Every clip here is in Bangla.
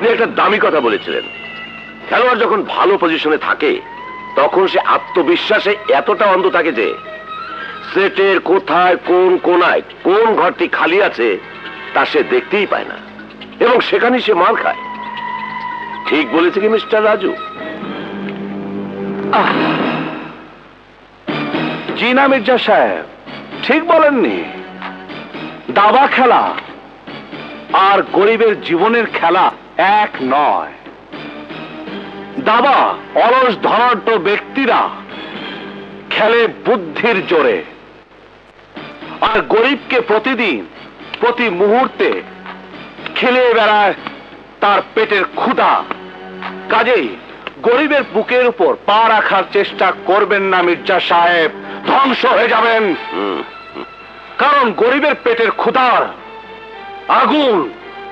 আপনি একটা দামি কথা বলেছিলেন, খেলোয়াড় যখন ভালো পজিশনে থাকে তখন সে আত্মবিশ্বাসে এতটা অন্ধ থাকে যে সেটের কোথায় কোন কোনায় কোন ঘরটি খালি আছে তা সে দেখতেই পায় না, এবং সেখানেই সে মার খায়। ঠিক বলেছে কি মিস্টার রাজু? জি না মির্জা সাহেব, ঠিক বলেননি। দাবা খেলা আর গরিবের জীবনের খেলা এক নয়। দাবা অলস ধনাঢ্য ব্যক্তিরা খেলে বুদ্ধির জোরে, আর গরিবকে প্রতিদিন প্রতি মুহূর্তে খেলে বেড়ায় তার পেটের ক্ষুধা। কাজেই গরিবের বুকের উপর পা রাখার চেষ্টা করবেন না মির্জা সাহেব, ধ্বংস হয়ে যাবেন। কারণ গরিবের পেটের ক্ষুধার আগুন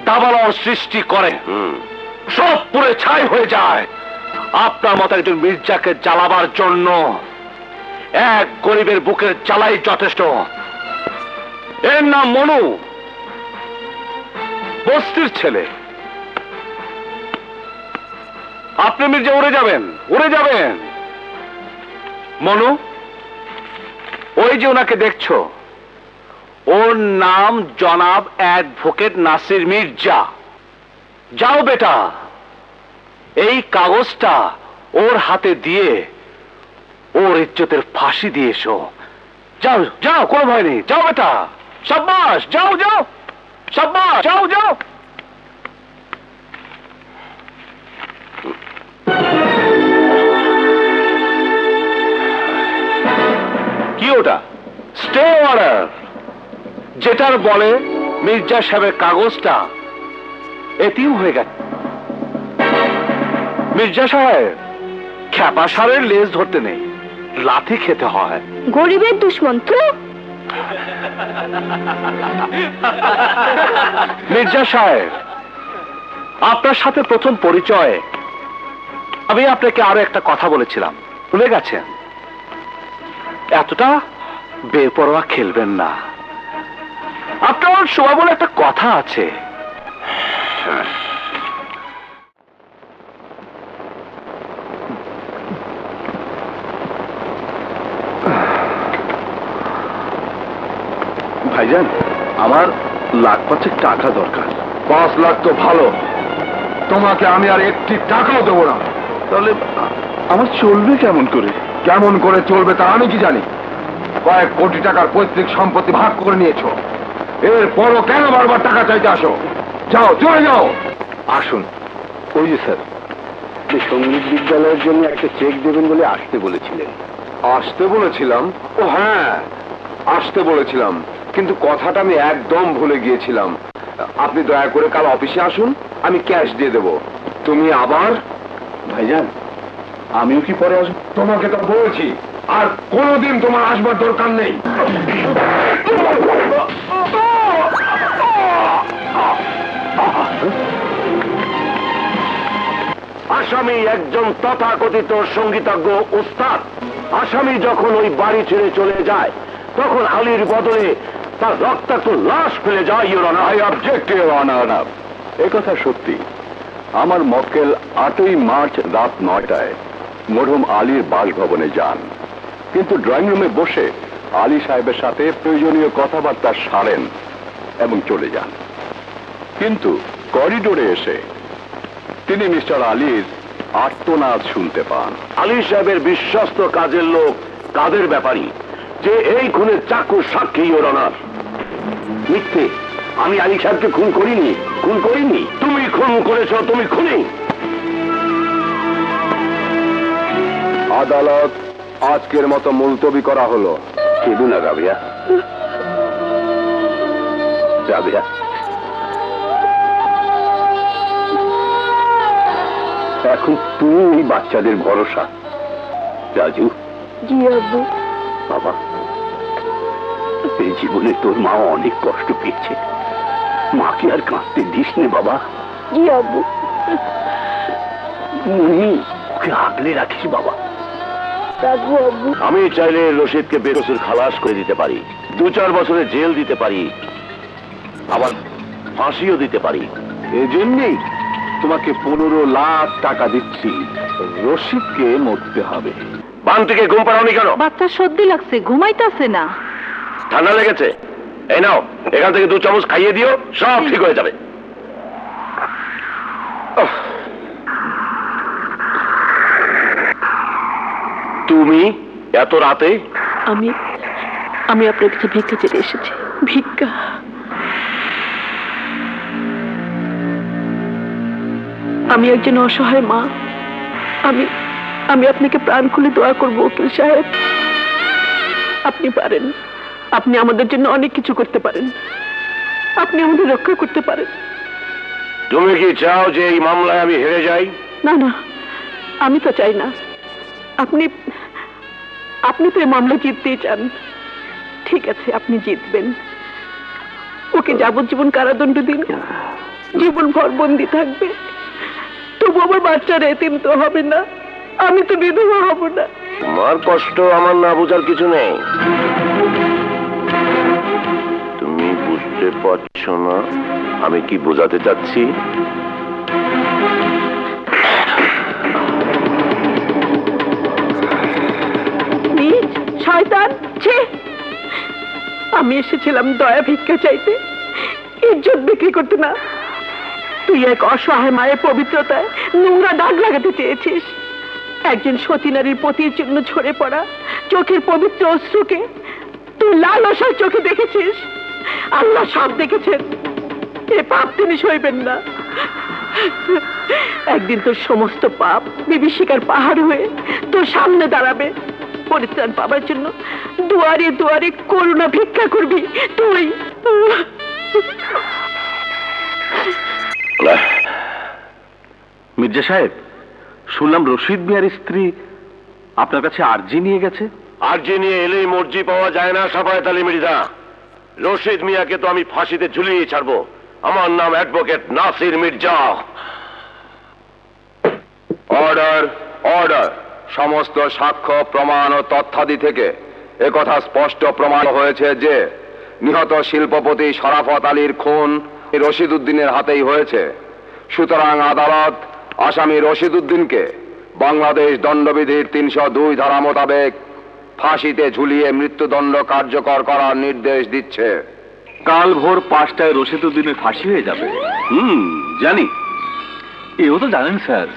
দাবানল সৃষ্টি করে, সব পুড়ে ছাই হয়ে যায়। আপনার মতো একজন মির্জাকে জ্বালাবার জন্য এক গরিবের বুকের জ্বালাই যথেষ্ট। এর নাম মনু, বস্তির ছেলে। আপনি মির্জা উড়ে যাবেন, উড়ে যাবেন। মনু, ওই যে ওনাকে দেখছো, ওর নাম জনাব অ্যাডভোকেট নাসির মির্জা। যাও বেটা, এই কাগজটা ওর হাতে দিয়ে ওর ইজ্জতের ফাঁসি দিয়ে এসো। যাও যাও, কোনো ভয় নেই, যাও বেটা। শাবাশ, যাও যাও, শাবাশ, যাও যাও। কি ওটা? স্টে অর্ডার, যেটার বলে মির্জা সাহেবের কাগজটা এতিম হয়ে গেছে। মির্জা সাহেব, খ্যাপা সারের লেজ ধরতে নেই, লাথি খেতে হয়। গরিবের দুশ্মন তো। মির্জা সাহেব, আপনার সাথে প্রথম পরিচয়ে আমি আপনাকে আরো একটা কথা বলেছিলাম, ভুলে গেছেন? এতটা বেপরোয়া খেলবেন না। আপনার সময় বলে একটা কথা আছে। ভাইজান, আমার লাখ পাঁচেক টাকা দরকার। 5 লাখ তো ভালো, তোমাকে আমি আর একটি টাকাও দেবো না। তাহলে আমার চলবে কেমন করে? কেমন করে চলবে তা আমি কি জানি? কয়েক কোটি টাকার পৈতৃক সম্পত্তি ভাগ করে নিয়েছো, এরপরও কেন বারবার টাকা চাইতে আসো? যাও, চলে যাও। আসুন। ওই যে স্যার, সঙ্গীত বিদ্যালয়ের জন্য একটা চেক দেবেন বলে আসতে বলেছিলেন। আসতে বলেছিলাম? ও হ্যাঁ, আসতে বলেছিলাম, কিন্তু কথাটা আমি একদম ভুলে গিয়েছিলাম। আপনি দয়া করে কাল অফিসে আসুন, আমি ক্যাশ দিয়ে দেব। তুমি আবার? ভাইজান, আমিও কি পরে আসবো? তোমাকে তো বলেছি, আর কোনোদিন তোমার আসবার দরকার নেই। আসামি একজন তথাকথিত সঙ্গীতজ্ঞ উস্তাদ। আসামি যখন ওই বাড়ি ছেড়ে চলে যায় তখন আলীর বদলে তার রক্তাক্ত লাশ ফেলে যায়। Your honour, I object your honour. একথা সত্যি। আমার মক্কেল 8ই মার্চ রাত 9টায় মরহুম আলীর বাসভবনে যান, কিন্তু ড্রয়িং রুমে বসে আলী সাহেবের সাথে প্রয়োজনীয় কথাবার্তা সারেন এবং চলে যান। কিন্তু করিডোরে এসে তিনি মিস্টার আলীর আর্তনাদ শুনতে পান। আলী সাহেবের বিশ্বস্ত কাজের লোক কাদের ব্যাপারী যে এই খুনের চাক্ষুষ সাক্ষী। ইওর অনার, মিথ্যে। আমি আলী সাহেবকে খুন করিনি, খুন করিনি। তুমি খুন করেছ, তুমি খুনি। আদালত আজকের মতো মুলতবি করা হলো। কেঁদো না রাবিয়া, রাবিয়া। এখন তুমি এই বাচ্চাদের ভরসা। রাজু। জি আব্বু। বাবা, এই জীবনে তোর মা অনেক কষ্ট পেয়েছে, মাকে আর কাঁদতে দিস নে বাবা। জি আব্বু। ওকে আগলে রাখিস বাবা। রাখবো আব্বু। আমি চাইলে রশিদকে বেকসুর খালাস করে দিতে পারি, 2-4 বছরের জেল দিতে পারি, আবার ফাঁসিও দিতে পারি। এজন্যই তোমাকে 15 লাখ টাকা দিচ্ছি, রশিদকে মরতে হবে। বান্তিকে ঘুম পাড়াওনি কেন? বাচ্চা সর্দি লাগছে, ঘুমাইতেছে না। ঠান্ডা লেগেছে? এই নাও, এখান থেকে 2 চামচ খাইয়ে দিও, সব ঠিক হয়ে যাবে। তুমি এত রাতে? আমি আমি আপনার কাছে ভিক্ষা চেয়ে এসেছি। ভিক্ষা। আমি একজন অসহায় মা। আমি আমি আপনাকে প্রাণ খুলে দোয়া করবো উকিল সাহেব। আপনি পারেন, আপনি আমাদের জন্য অনেক কিছু করতে পারেন, আপনি আমাদের রক্ষা করতে পারেন। তুমি কি চাও যে এই মামলায় আমি হেরে যাই? না না, আমি তো চাই না। আপনি আপনি তো এই মামলা জিততেই চান। ঠিক আছে, আপনি জিতবেন। ওকে যাবজ্জীবন কারাদণ্ড দিন, জীবন ভর বন্দি থাকবে। তবু আমার বাচ্চার এতিম তো হবে না, আমি তো বিধবা হব না। তোমার কষ্ট আমার না বোঝার কিছু নেই। তুমি বুঝতে পারছো না আমি কি বোঝাতে চাচ্ছি? নীচ শয়তান, ছি! আমি এসেছিলাম দয়া ভিক্ষা চাইতে, ইজ্জত বিক্রি করতে না। তুই এক অসহায় মায়ের পবিত্রতায় নোংরা দাগ লাগাতে চেয়েছিস। একজন সতী নারীর পতির জন্য ঝরে পড়া চোখের পবিত্র অশ্রুকে তুই লালসার চোখে দেখেছিস। আল্লাহ সব দেখেছেন, এ পাপ তিনি সইবেন না। একদিন তোর সমস্ত পাপ বিভীষিকার পাহাড় হয়ে তোর সামনে দাঁড়াবে। পরিত্রাণ পাবার জন্য দুয়ারে দুয়ারে করুণা ভিক্ষা করবি তুই। মির্জা সাহেব, শুনলাম রশিদ মিয়ার স্ত্রী আপনার কাছে আর্জি নিয়ে গেছে। আর্জি নিয়ে এলেই মর্জি পাওয়া যায় না সাফায়েত আলী মির্জা। রশিদ মিয়াকে তো আমি ফাঁসিতে ঝুলিয়ে ছাড়বো। আমার নাম advocate Nasir Mirza. Order, order. সমস্ত সাক্ষ্য প্রমাণ ও তথ্যাদি থেকে একথা স্পষ্ট প্রমাণ হয়েছে যে নিহত শিল্পপতি শরাফত আলীর খুন রশিদ উদ্দিনের হাতেই হয়েছে। সুতরাং আদালত আসামি রশিদ উদ্দিনকে বাংলাদেশ দণ্ডবিধির 302 ধারা মোতাবেক ফাঁসিতে ঝুলিয়ে মৃত্যুদণ্ড কার্যকর করার নির্দেশ দিচ্ছে। কাল ভোর 5টায় রশিদ উদ্দিনের ফাঁসি হয়ে যাবে। জানি। এও তো জানেন স্যার,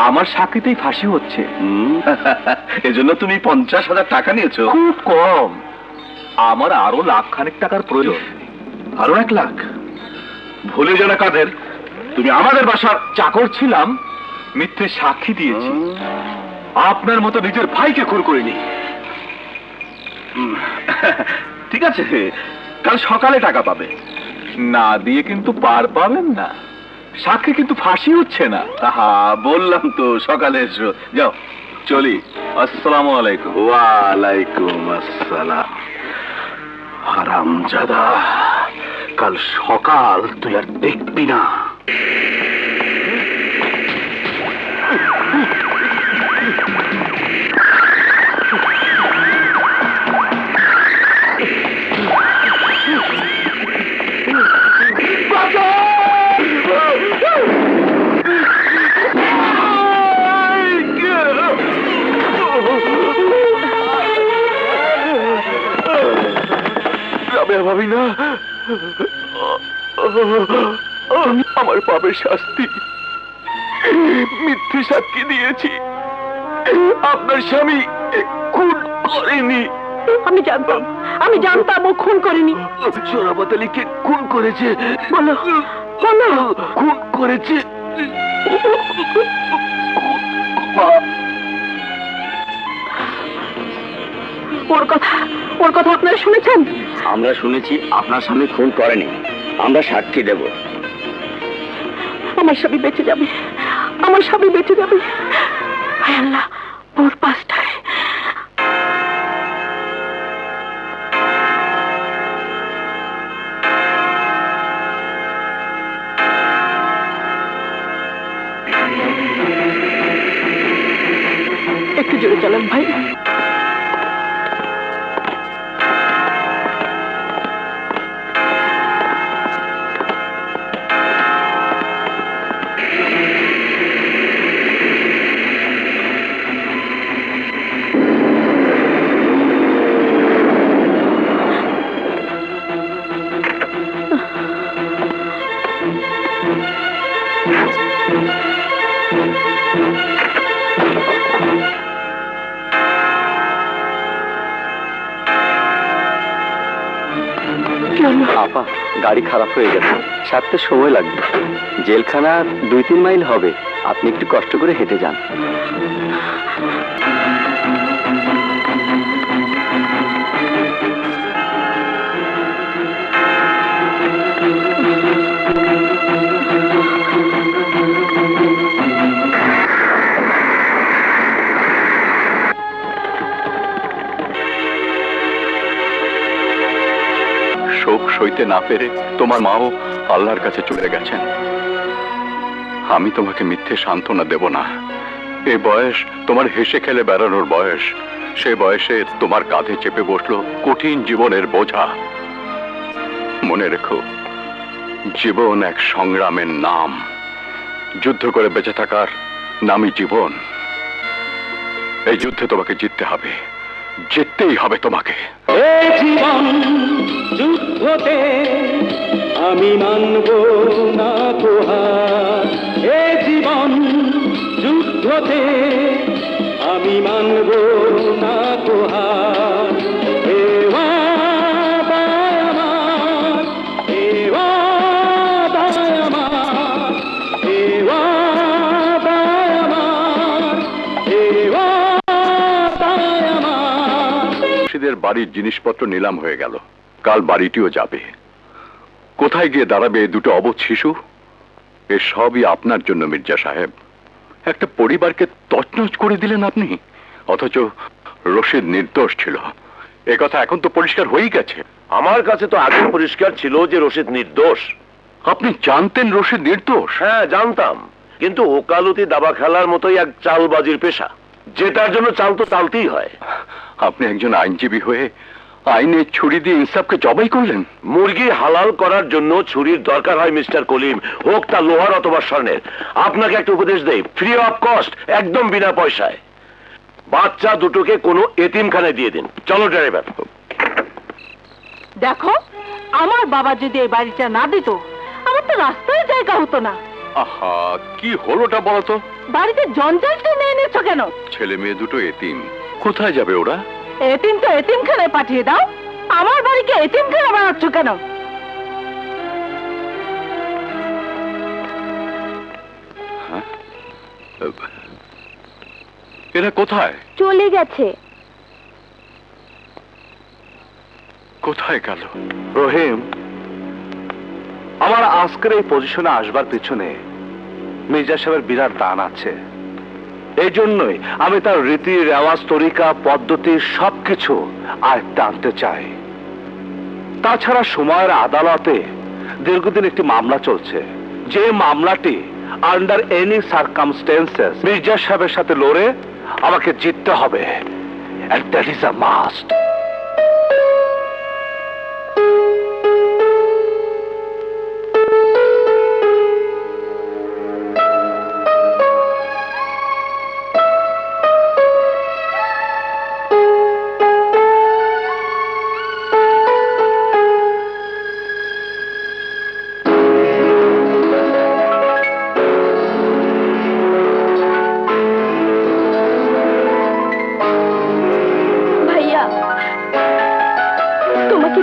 আমার সাক্ষীতেই ফাঁসি হচ্ছে। এজন্য তুমি 50,000 টাকা নিয়েছো। খুব কম, আমার আরো লাখখানেক টাকার প্রয়োজন। আরো 1 লাখ? ভুলে যাও না কাদের, তুমি আমাদের বাসার চাকর ছিলাম, মিথ্যে সাক্ষী দিয়েছি। আপনার মতো নিজের ভাইকে খুন করিনি। ঠিক আছে, কাল সকালে টাকা পাবে। না দিয়ে কিন্তু পার পাবেন না। সাক্ষী কিন্তু ফাঁসি হচ্ছে না। আহা, বললাম তো সকালে এসো। যাও, চলি। আসসালামু আলাইকুম। ওয়ালাইকুম আসসালাম। হারামজাদা, কাল সকাল তুই আর দেখবি না। ভাবি না, আমার পাপের শাস্তি। মিথ্যে সাক্ষী দিয়েছি। আপনার স্বামী খুন করেনি। আমি জানতাম ও খুন করেনি। শরাফত আলীকে খুন করেছে। বলো বলো। খুন করেছে। ওর কথা আপনারা শুনেছেন? আমরা শুনেছি আপনার স্বামী খুন করেনি। আমরা সাক্ষী দেব। আমার স্বামী বেঁচে যাবে, আমার স্বামী বেঁচে যাবে। হায় আল্লাহ, ভোর 5টায়। একটু জোরে চালান ভাই। আপা, গাড়ি খারাপ হয়ে গেছে, সারতে সময় লাগবে। জেলখানা 2-3 মাইল হবে, আপনি একটু কষ্ট করে হেঁটে যান। শোক সইতে না পেরে তোমার মাও আল্লাহর কাছে চলে গেছেন। আমি তোমাকে মিথ্যে সান্ত্বনা দেব না। এই বয়স তোমার হেসে খেলে বেড়ানোর বয়স। সে বয়সে তোমার কাঁধে চেপে বসলো কঠিন জীবনের বোঝা। মনে রেখো, জীবন এক সংগ্রামের নাম। যুদ্ধ করে বেঁচে থাকার নামই জীবন। এই যুদ্ধে তোমাকে জিততে হবে, জিততেই হবে তোমাকে। এই জীবন যুদ্ধতে আমি মানব না তো হার। এই জীবন যুদ্ধতে আমি মানব না তো হার। এ ওয়াদায় আমার, এ ওয়াদায় আমার, এ ওয়াদায় আমার, এ ওয়াদায় আমার। রশিদের বাড়ির জিনিসপত্র নিলাম হয়ে গেল, কাল বাড়িটিও যাবে। কোথায় গিয়ে দাঁড়াবে এই দুটো অবুঝ শিশু? এ সবই আপনার জন্য মির্জা সাহেব। একটা পরিবারকে তছনছ করে দিলেন আপনি, অথচ রশিদ নির্দোষ ছিল। এ কথা এখন তো পরিষ্কার হয়েই গেছে। আমার কাছে তো আগে পরিষ্কার ছিল যে রশিদ নির্দোষ। আপনি জানতেন রশিদ নির্দোষ? হ্যাঁ, জানতাম, কিন্তু ওকালতি দাবা খেলার মতোই এক চালবাজির পেশা, যেটার জন্য চাল তো চালতেই হয়। আপনি একজন আইনজীবী হয়ে আইনে ছুরি দিয়ে ইনসাফকে জবাই করলেন। মুরগি হালাল করার জন্য ছুরির দরকার হয় মিস্টার কলিম, হোক তা লোহার অথবা স্বর্ণের। আপনাকে একটা উপদেশ দেই, ফ্রি অফ কস্ট, একদম বিনা পয়সায়। বাচ্চা দুটোকে কোনো এতিমখানায় দিয়ে দিন। চলো ড্রাইভার। দেখো, আমার বাবা যদি এই বাড়িটা না দিত, আমার তো রাস্তায় জায়গা হতো না। আহা, কি হলোটা বলতো? বাড়িতে জঞ্জালটা নিয়ে নিচ্ছ কেন? ছেলে মেয়ে দুটো এতিম, কোথায় যাবে ওরা? এতিম তো এতিমখানায় পাঠিয়ে দাও, আমার বাড়িকে এতিমখানা বানাচ্ছ কেন? এরা কোথায়? চলে গেছে। কোথায় গেল? রহিম, আমার আজকের এই পজিশনে আসবার পিছনে মির্জা সাহেবের বিরাট দান আছে। এই জন্যই আমি তার রীতি রেওয়াজ, তরিকা, পদ্ধতি সবকিছু আয়ত্তে আনতে চাই। তাছাড়া সময়ের আদালতে দীর্ঘদিন একটি মামলা চলছে, যে মামলাটি আন্ডার এনি সার্কামস্টেন্সেস মির্জা সাহেবের সাথে লড়ে আমাকে জিততে হবে, and that is a must.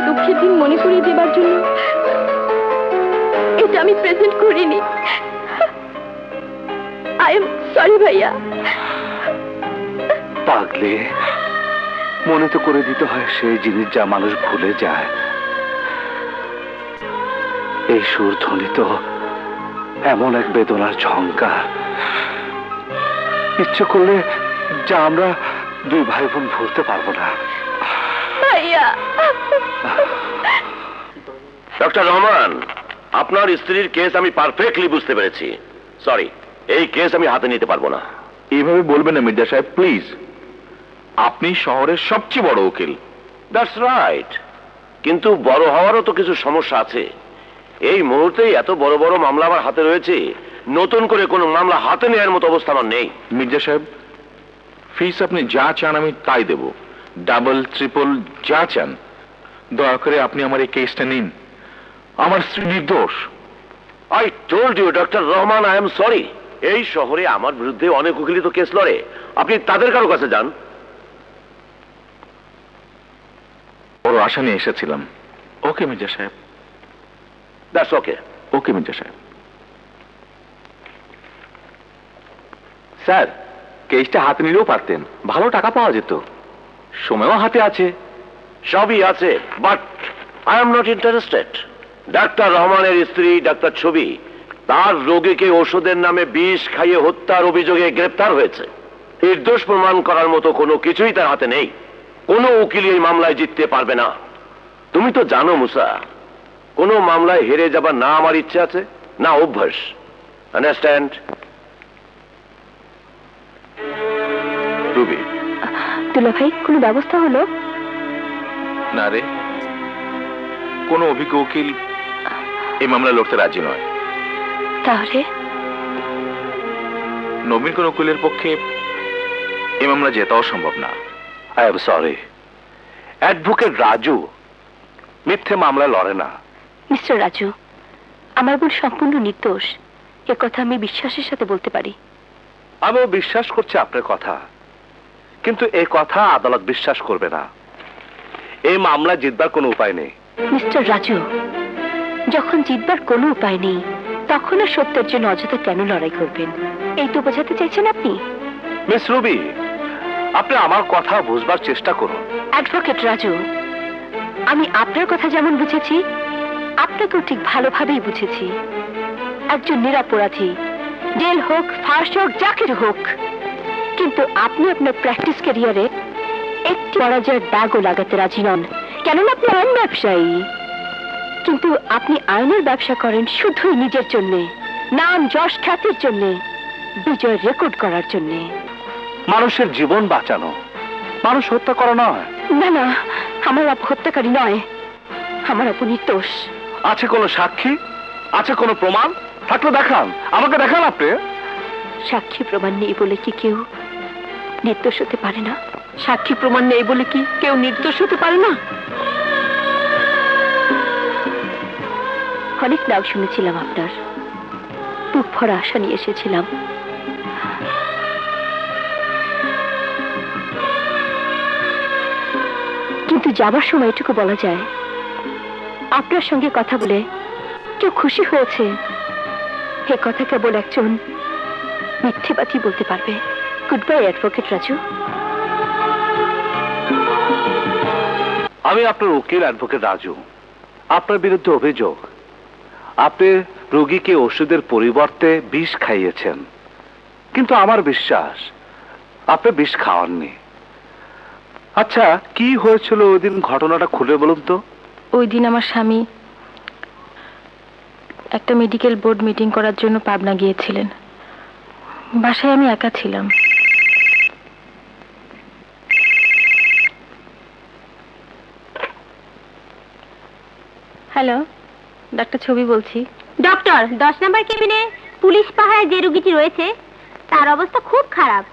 দুঃখের দিন মনে করিয়ে দেবার জন্য এটা আমি প্রেজেন্ট করিনি। আই এম সরি ভাইয়া। পাগলে, মনে তো করে দিতে হয় সেই জিনিস যা মানুষ ভুলে যায়। এই সুর ধ্বনি তো এমন এক বেদনার ঝঙ্কার, ইচ্ছে করলে যা আমরা দুই ভাই বোন ভুলতে পারবো না। ভাইয়া। ডক্টর রহমান, আপনার স্ত্রীর কেস আমি পারফেক্টলি বুঝতে পেরেছি। সরি, এই কেস আমি হাতে নিতে পারবো না। এইভাবে বলবেন না মির্জা সাহেব, প্লিজ। আপনি শহরের সবচেয়ে বড় উকিল। দ্যাটস রাইট, কিন্তু বড় হওয়ারও তো কিছু সমস্যা আছে। এই মুহূর্তে এত বড় বড় মামলা আমার হাতে রয়েছে, নতুন করে কোনো মামলা হাতে নেওয়ার মতো অবস্থা আমার নেই। মির্জা সাহেব, ফিস আপনি যা চান আমি তাই দেব, ডাবল ট্রিপল যা চান। দয়া করে আপনি আমার এই কেসটা নিন। আমার স্ত্রী নির্দোষ, I told you doctor Rahman, I am sorry. এই শহরে আমার বিরুদ্ধে অনেক উকিলই তো কেস লড়ে, আপনি তাদের কারো কাছে যান। বড় আশা নিয়ে এসেছিলাম। ওকে মির্জা সাহেব। That's okay. ওকে মির্জা সাহেব। স্যার, কেসটা হাতে নিলেও পারতেন, ভালো টাকা পাওয়া যেত, সময়ও হাতে আছে। সবই আছে, but I am not interested. Doctor রহমানের স্ত্রী ডাক্তার ছবি তার রোগীকে ওষুধের নামে বিষ খাইয়ে হত্যার অভিযোগে গ্রেপ্তার হয়েছে। নির্দোষ প্রমাণ করার মতো কোনো কিছুই তার হাতে নেই। কোনো উকিল এই মামলায় জিততে পারবে না। তুমি তো জানো মুসা, কোনো মামলায় হেরে যাবার না আমার ইচ্ছে আছে, না অভ্যাস। আন্ডারস্ট্যান্ড? রুবি, দুলা ভাই, কোনো ব্যবস্থা হলো? না রে, কোনো অভিজ্ঞ উকিল এই মামলা লড়তে রাজি নয়। তাহলে নবীন কোন উকিলের পক্ষে এই মামলা জেতাও সম্ভব না। I am sorry, advocate Raju মিথ্যে মামলা লড়ে না। মিস্টার রাজু, আমার বোন সম্পূর্ণ নির্দোষ, এ কথা আমি বিশ্বাসের সাথে বলতে পারি। আমিও বিশ্বাস করছি আপনার কথা, কিন্তু এই কথা আদালত বিশ্বাস করবে না। এই মামলা জিতবার কোনো উপায় নেই। মিস্টার রাজু, যখন জিতবার কোনো উপায় নেই, তখন আর সত্যের জন্য অযথা কেন লড়াই করবেন? এই তো বোঝাতে চাইছেন আপনি? মিস রুবি, আপনি আমার কথা বুঝবার চেষ্টা করুন। অ্যাডভোকেট রাজু, আমি আপনার কথা যেমন বুঝেছি, আপনাকেও ঠিক ভালোভাবেই বুঝেছি। একজন নিরপরাধী, জেল হোক, ফাঁস হোক, যাকের হোক, কিন্তু আপনি আপনার প্র্যাকটিস ক্যারিয়ারে একটি পরাজয়ের দাগও লাগাতে রাজি নন। কেননা আপনি আইন ব্যবসায়ী, কিন্তু আপনি আইনের ব্যবসা করেন শুধুই নিজের জন্যে, নাম যশ খ্যাতির জন্যে, বিজয় রেকর্ড করার জন্যে। মানুষের জীবন বাঁচানো, মানুষ হত্যা করা নয়। না না, আমার আপু হত্যাকারী নয়, আমার আপু নির্দোষ। আছে কোনো সাক্ষী? আছে কোনো প্রমাণ? থাকলে দেখান, আমাকে দেখান আপনি। সাক্ষী প্রমাণ নেই বলে কি কেউ নির্দোষ হতে পারে না? সাক্ষী প্রমাণ নেই বলে কি কেউ নির্দোষ হতে পারে না? অনেক নাম শুনেছিলাম আপনার, বুক ভরা আশা নিয়ে এসেছিলাম, কিন্তু যাবার সময় এটুকু বলা যায়, আপনার সঙ্গে কথা বলে কেউ খুশি হয়েছে, এ কথা কেবল একজন মিথ্যেবাদী বলতে পারবে। Good bye advocate Raju. আমি আপনার উকিল অ্যাডভোকেট রাজু। আপনার বিরুদ্ধে অভিযোগ আপনি রোগীকে ওষুধের পরিবর্তে বিষ খাইয়েছেন, কিন্তু আমার বিশ্বাস আপনি বিষ খাওয়াননি। আচ্ছা, কি হয়েছিল ওই দিন, ঘটনাটা খুলে বলুন তো। ওই দিন আমার স্বামী একটা মেডিকেল বোর্ড মিটিং করার জন্য পাবনা গিয়েছিলেন। বাসায় আমি একা ছিলাম। হ্যালো, ডাক্তার ছবি বলছি। ডক্টর, 10 নম্বর কেবিনে পুলিশ পাহারায় যে রোগীটি রয়েছে তার অবস্থা খুব খারাপ,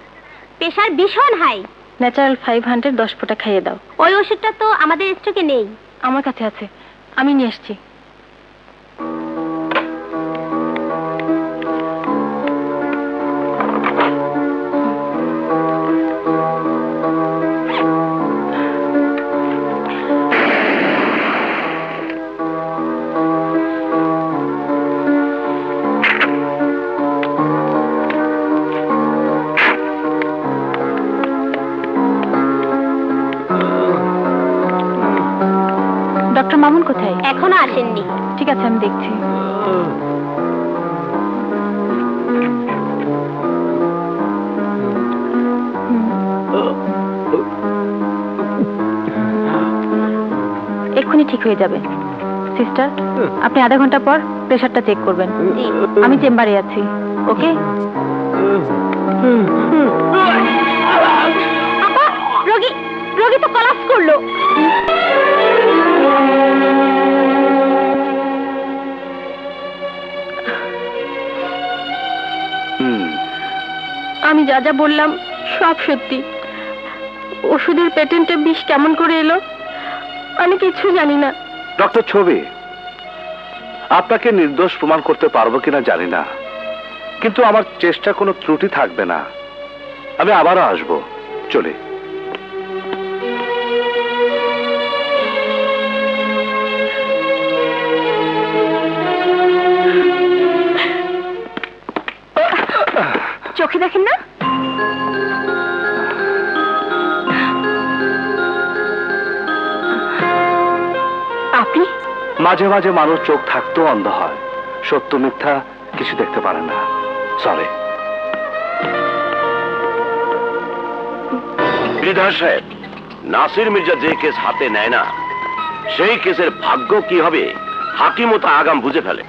প্রেশার ভীষণ হাই। ন্যাচারাল 500 10 ফোঁটা খাইয়ে দাও। ওই ওষুধটা তো আমাদের স্টকে নেই। আমার কাছে আছে, আমি নিয়ে এসছি। ডক্টর মামুন কোথায়? এখনো আসেননি। ঠিক আছে, আমি দেখছি। এক্ষুনি ঠিক হয়ে যাবে। সিস্টার, আপনি আধা ঘন্টা পর প্রেশারটা চেক করবেন। আমি চেম্বারে আছি। ওকে? আপা, রোগী তো কলাপস করলো। আমি যা যা বললাম সব সত্যি। ওষুধের পেটেন্টে বিষ কেমন করে এলো আমি কিছু জানি না। ডক্টর ছবি, আপনাকে নির্দোষ প্রমাণ করতে পারবো কিনা জানি না, কিন্তু আমার চেষ্টা কোনো ত্রুটি থাকবে না। আমি আবারও আসবো। চলে। চোখে দেখেন না? আপনি? মাঝে মাঝে মানুষ চোখ থাকতেও অন্ধ হয়, সত্য মিথ্যা কিছু দেখতে পারে না। সরি। বিধান সাহেব, নাসির মির্জা যে কেস হাতে নেয় না, সেই কেসের ভাগ্য কি হবে হাকিমও তা আগাম বুঝে ফেলে।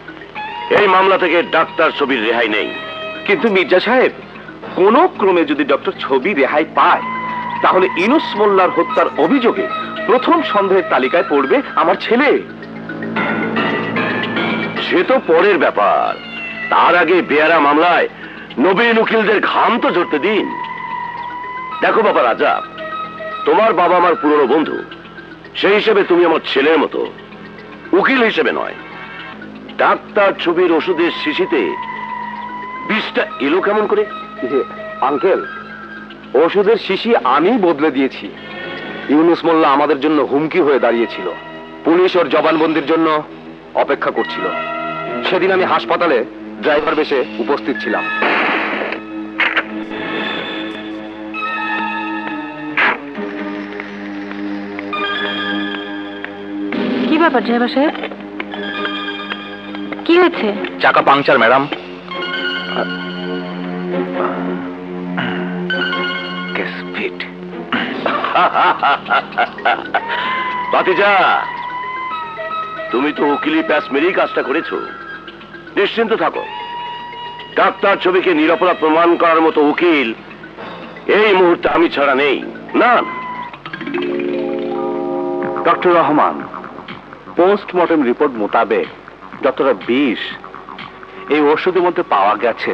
এই মামলা থেকে ডাক্তার ছবির রেহাই নেই। কিন্তু মির্জা সাহেব, কোন ক্রমে যদি ডক্টর ছবি রেহাই পায়, তাহলে ইনুস মোল্লার হত্যার অভিযোগে প্রথম সন্দেহের তালিকায় পড়বে আমার ছেলে। সে তো পরের ব্যাপার, তার আগে বেয়ারা মামলায় নবীন উকিলদের ঘাম তো ঝরতে দিন। দেখো বাবা রাজা, তোমার বাবা আমার পুরনো বন্ধু, সেই হিসেবে তুমি আমার ছেলের মতো, উকিল হিসেবে নয়। ডাক্তার ছবির ওষুধের শিশিতে বিষটা এলো কেমন করে? আঙ্কেল, ওষুধের শিশি আমি বদলে দিয়েছি। ইউনুস মোল্লা আমাদের জন্য হুমকি হয়ে দাঁড়িয়েছিল। পুলিশ ওর জবানবন্দির জন্য অপেক্ষা করছিল। সেদিন আমি হাসপাতালে ড্রাইভার বেশে উপস্থিত ছিলাম। কি ব্যাপার ড্রাইভার সাহেব, কি হয়েছে? চাকা পাংচার ম্যাডাম। ভাতিজা, তুমি তো উকিলি প্যাস মেরেই কাজটা করেছো। নিশ্চিন্ত থাকো, ডাক্তার ছবিকে নিরপরাধ প্রমাণ করার মতো উকিল এই মুহূর্তে আমি ছাড়া নেই। না, ডক্টর রহমান, পোস্টমর্টেম রিপোর্ট মোতাবেক যতটা বিষ এই ওষুধের মধ্যে পাওয়া গেছে,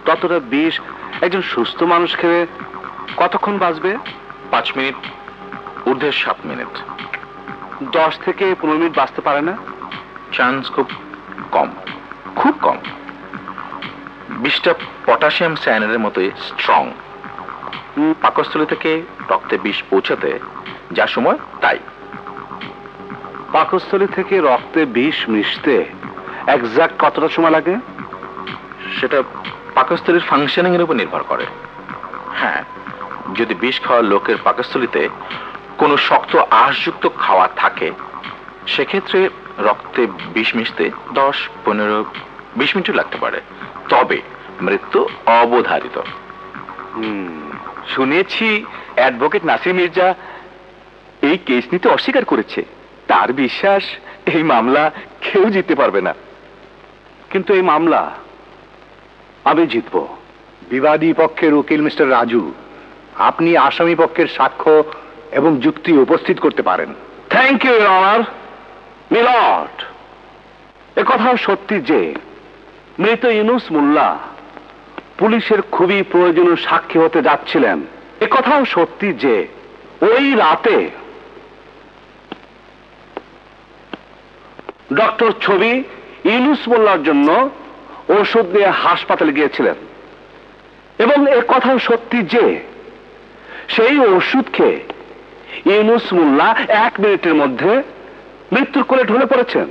ততটা বিষ একজন সুস্থ মানুষ খেলে কতক্ষণ বাঁচবে? 5 মিনিট, ঊর্ধ্বে 7 মিনিট। 10 থেকে 15 মিনিট বাঁচতে পারে না? চান্স খুব কম, খুব কম। বিষটা পটাশিয়াম সায়ানাইডের মতোই স্ট্রং। পাকস্থলী থেকে রক্তে বিষ পৌঁছাতে যা সময় তাই। পাকস্থলী থেকে রক্তে বিষ মিশতে এক্সাক্ট কতটা সময় লাগে? সেটা পাকস্থলীর ফাংশনিং এর উপর নির্ভর করে। হ্যাঁ, যদি বিষ খাওয়া লোকের পাকস্থলীতে কোনো শক্ত আঁশযুক্ত খাওয়া থাকে, সেক্ষেত্রে রক্তে বিষ মিশতে 10-15-20 মিনিট লাগতে পারে। তবে মৃত্যু অবধারিত। শুনেছি অ্যাডভোকেট নাসির মির্জা এই কেস নিতে অস্বীকার করেছে। তার বিশ্বাস এই মামলা কেউ জিততে পারবে না। কিন্তু এই মামলা আমি জিতব। বিবাদী পক্ষের উকিল মিস্টার রাজু, আপনি আসামি পক্ষের সাক্ষ্য এবং যুক্তি উপস্থিত করতে পারেন। Thank you your honour. Milord, একথা সত্যি যে মৃত ইউনুস মোল্লা পুলিশের খুবই প্রয়োজনীয় সাক্ষী হতে যাচ্ছিলেন। একথাও সত্যি যে ওই রাতে ডক্টর ছবি ইউনুস মোল্লার জন্য ওষুধ নিয়ে হাসপাতালে গিয়েছিলেন। এবং একথাও সত্যি যে সেই ওষুধ খেয়ে ইউনুস মোল্লা 1 মিনিটের মধ্যে মৃত্যুর কোলে ঢলে পড়েছেন।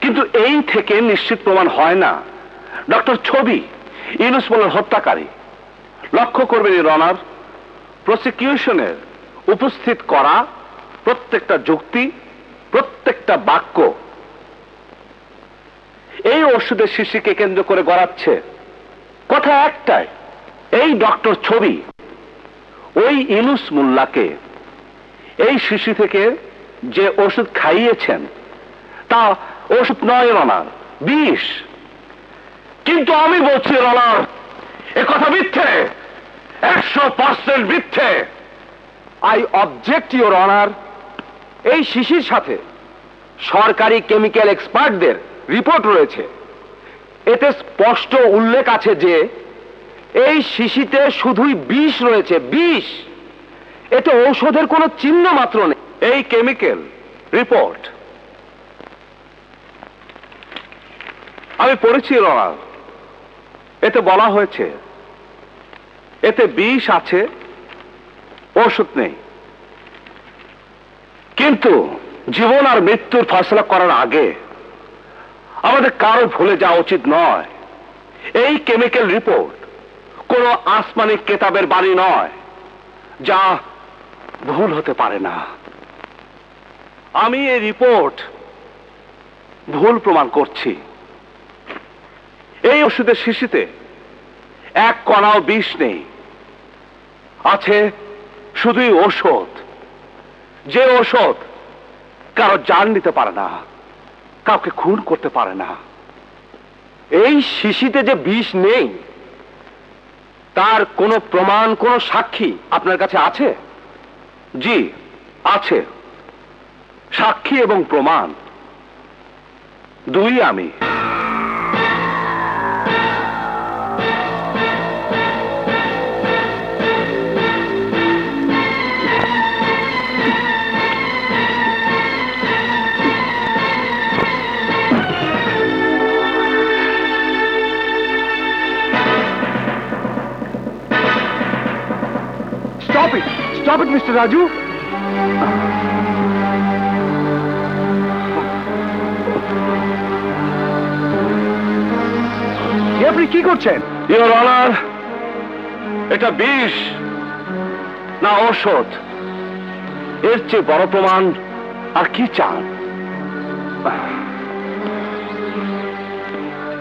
কিন্তু এই থেকে নিশ্চিত প্রমাণ হয় না ডক্টর ছবি ইউনুস মোল্লার হত্যাকারী। লক্ষ্য করবেন ইওর অনার, প্রসিকিউশনের উপস্থিত করা প্রত্যেকটা যুক্তি, প্রত্যেকটা বাক্য এই ওষুধের শিশিকে কেন্দ্র করে গড়াচ্ছে। কথা একটাই, এই ডক্টর ছবি ওই ইউনুস মোল্লাকে এই শিশি থেকে যে ওষুধ খাইয়েছেন তা ওষুধ নয় ইওর অনার, বিষ। কিন্তু আমি বলছি ইওর অনার, এ কথা মিথ্যে, 100% মিথ্যে। I object your honour. এই শিশির সাথে সরকারি কেমিক্যাল এক্সপার্টদের রিপোর্ট রয়েছে। এতে স্পষ্ট উল্লেখ আছে যে এই শিশিতে শুধুই বিষ রয়েছে, বিষ। এতে ঔষধের কোনো চিহ্ন মাত্র নেই। এই কেমিক্যাল রিপোর্ট আমি পড়েছি রনাল, এতে বলা হয়েছে এতে বিষ আছে, ওষুধ নেই। কিন্তু জীবন আর মৃত্যুর ফয়সলা করার আগে আমাদের কারো ভুলে যাওয়া উচিত নয়, এই কেমিক্যাল রিপোর্ট কোন আসমানি কেতাবের বাণী নয়, যা ভুল হতে পারে না। আমি এই রিপোর্ট ভুল প্রমাণ করছি। এই ওষুধের শিশিতে এক কণাও বিষ নেই, আছে শুধুই ঔষধ, যে ঔষধ কারো জান নিতে পারে না, কাউকে খুন করতে পারে না। এই শিশিতে যে বিষ নেই তার কোনো প্রমাণ, কোনো সাক্ষী আপনার কাছে আছে? জি আছে, সাক্ষী এবং প্রমাণ দুই আমি। Stop it, Mr. Raju. আপনি কি করছেন? ইওর অনার, এটা বিষ না ঔষধ, এর চেয়ে বড় প্রমাণ আর কি চান?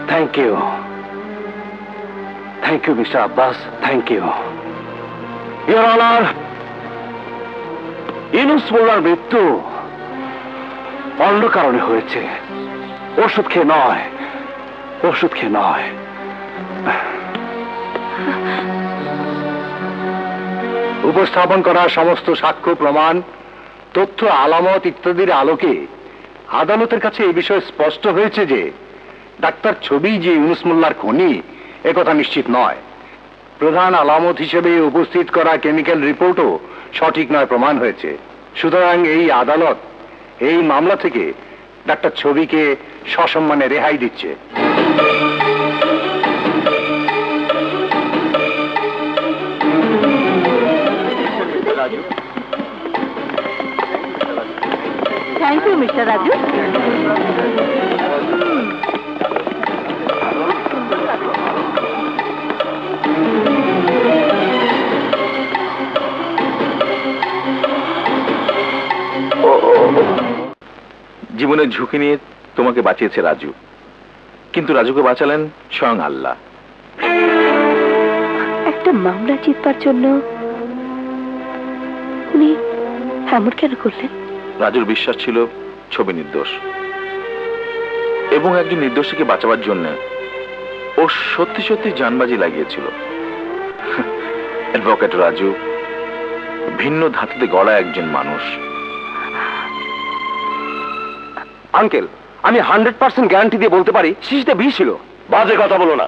Thank you, mister Abbas, thank you. Your honour, Yunus মোল্লার মৃত্যু অন্য কারণে হয়েছে, ওষুধ খেয়ে নয়, ওষুধ খেয়ে নয়। উপস্থাপন করা সমস্ত সাক্ষ্য প্রমাণ, তথ্য, আলামত ইত্যাদির আলোকে আদালতের কাছে এই বিষয়ে স্পষ্ট হয়েছে যে ডাক্তার ছবি যে ইউনুস মোল্লার খুনি একথা নিশ্চিত নয়। প্রধান আলামত হিসেবে উপস্থিত করা কেমিক্যাল রিপোর্টও সঠিক নয় প্রমাণ হয়েছে। সুতরাং এই আদালত এই মামলা থেকে ডাক্তার ছবিকে সসম্মানে রেহাই দিচ্ছে। Thank you mister Raju. জীবনের ঝুঁকি নিয়ে তোমাকে বাঁচিয়েছে রাজু, কিন্তু রাজুকে বাঁচালেন স্বয়ং আল্লাহ। একটা মামলা জিতবার জন্য উনি এমন কেন করলেন? রাজুর বিশ্বাস ছিল ছবি নির্দোষ, এবং একজন নির্দোষীকে বাঁচাবার জন্য ও সত্যি সত্যি জানবাজি লাগিয়েছিল। অ্যাডভোকেট রাজু ভিন্ন ধাতুতে গড়া একজন মানুষ। আঙ্কেল, আমি 100% গ্যারান্টি দিয়ে বলতে পারি শিশিতে বিষ ছিল। বাজে কথা বলো না,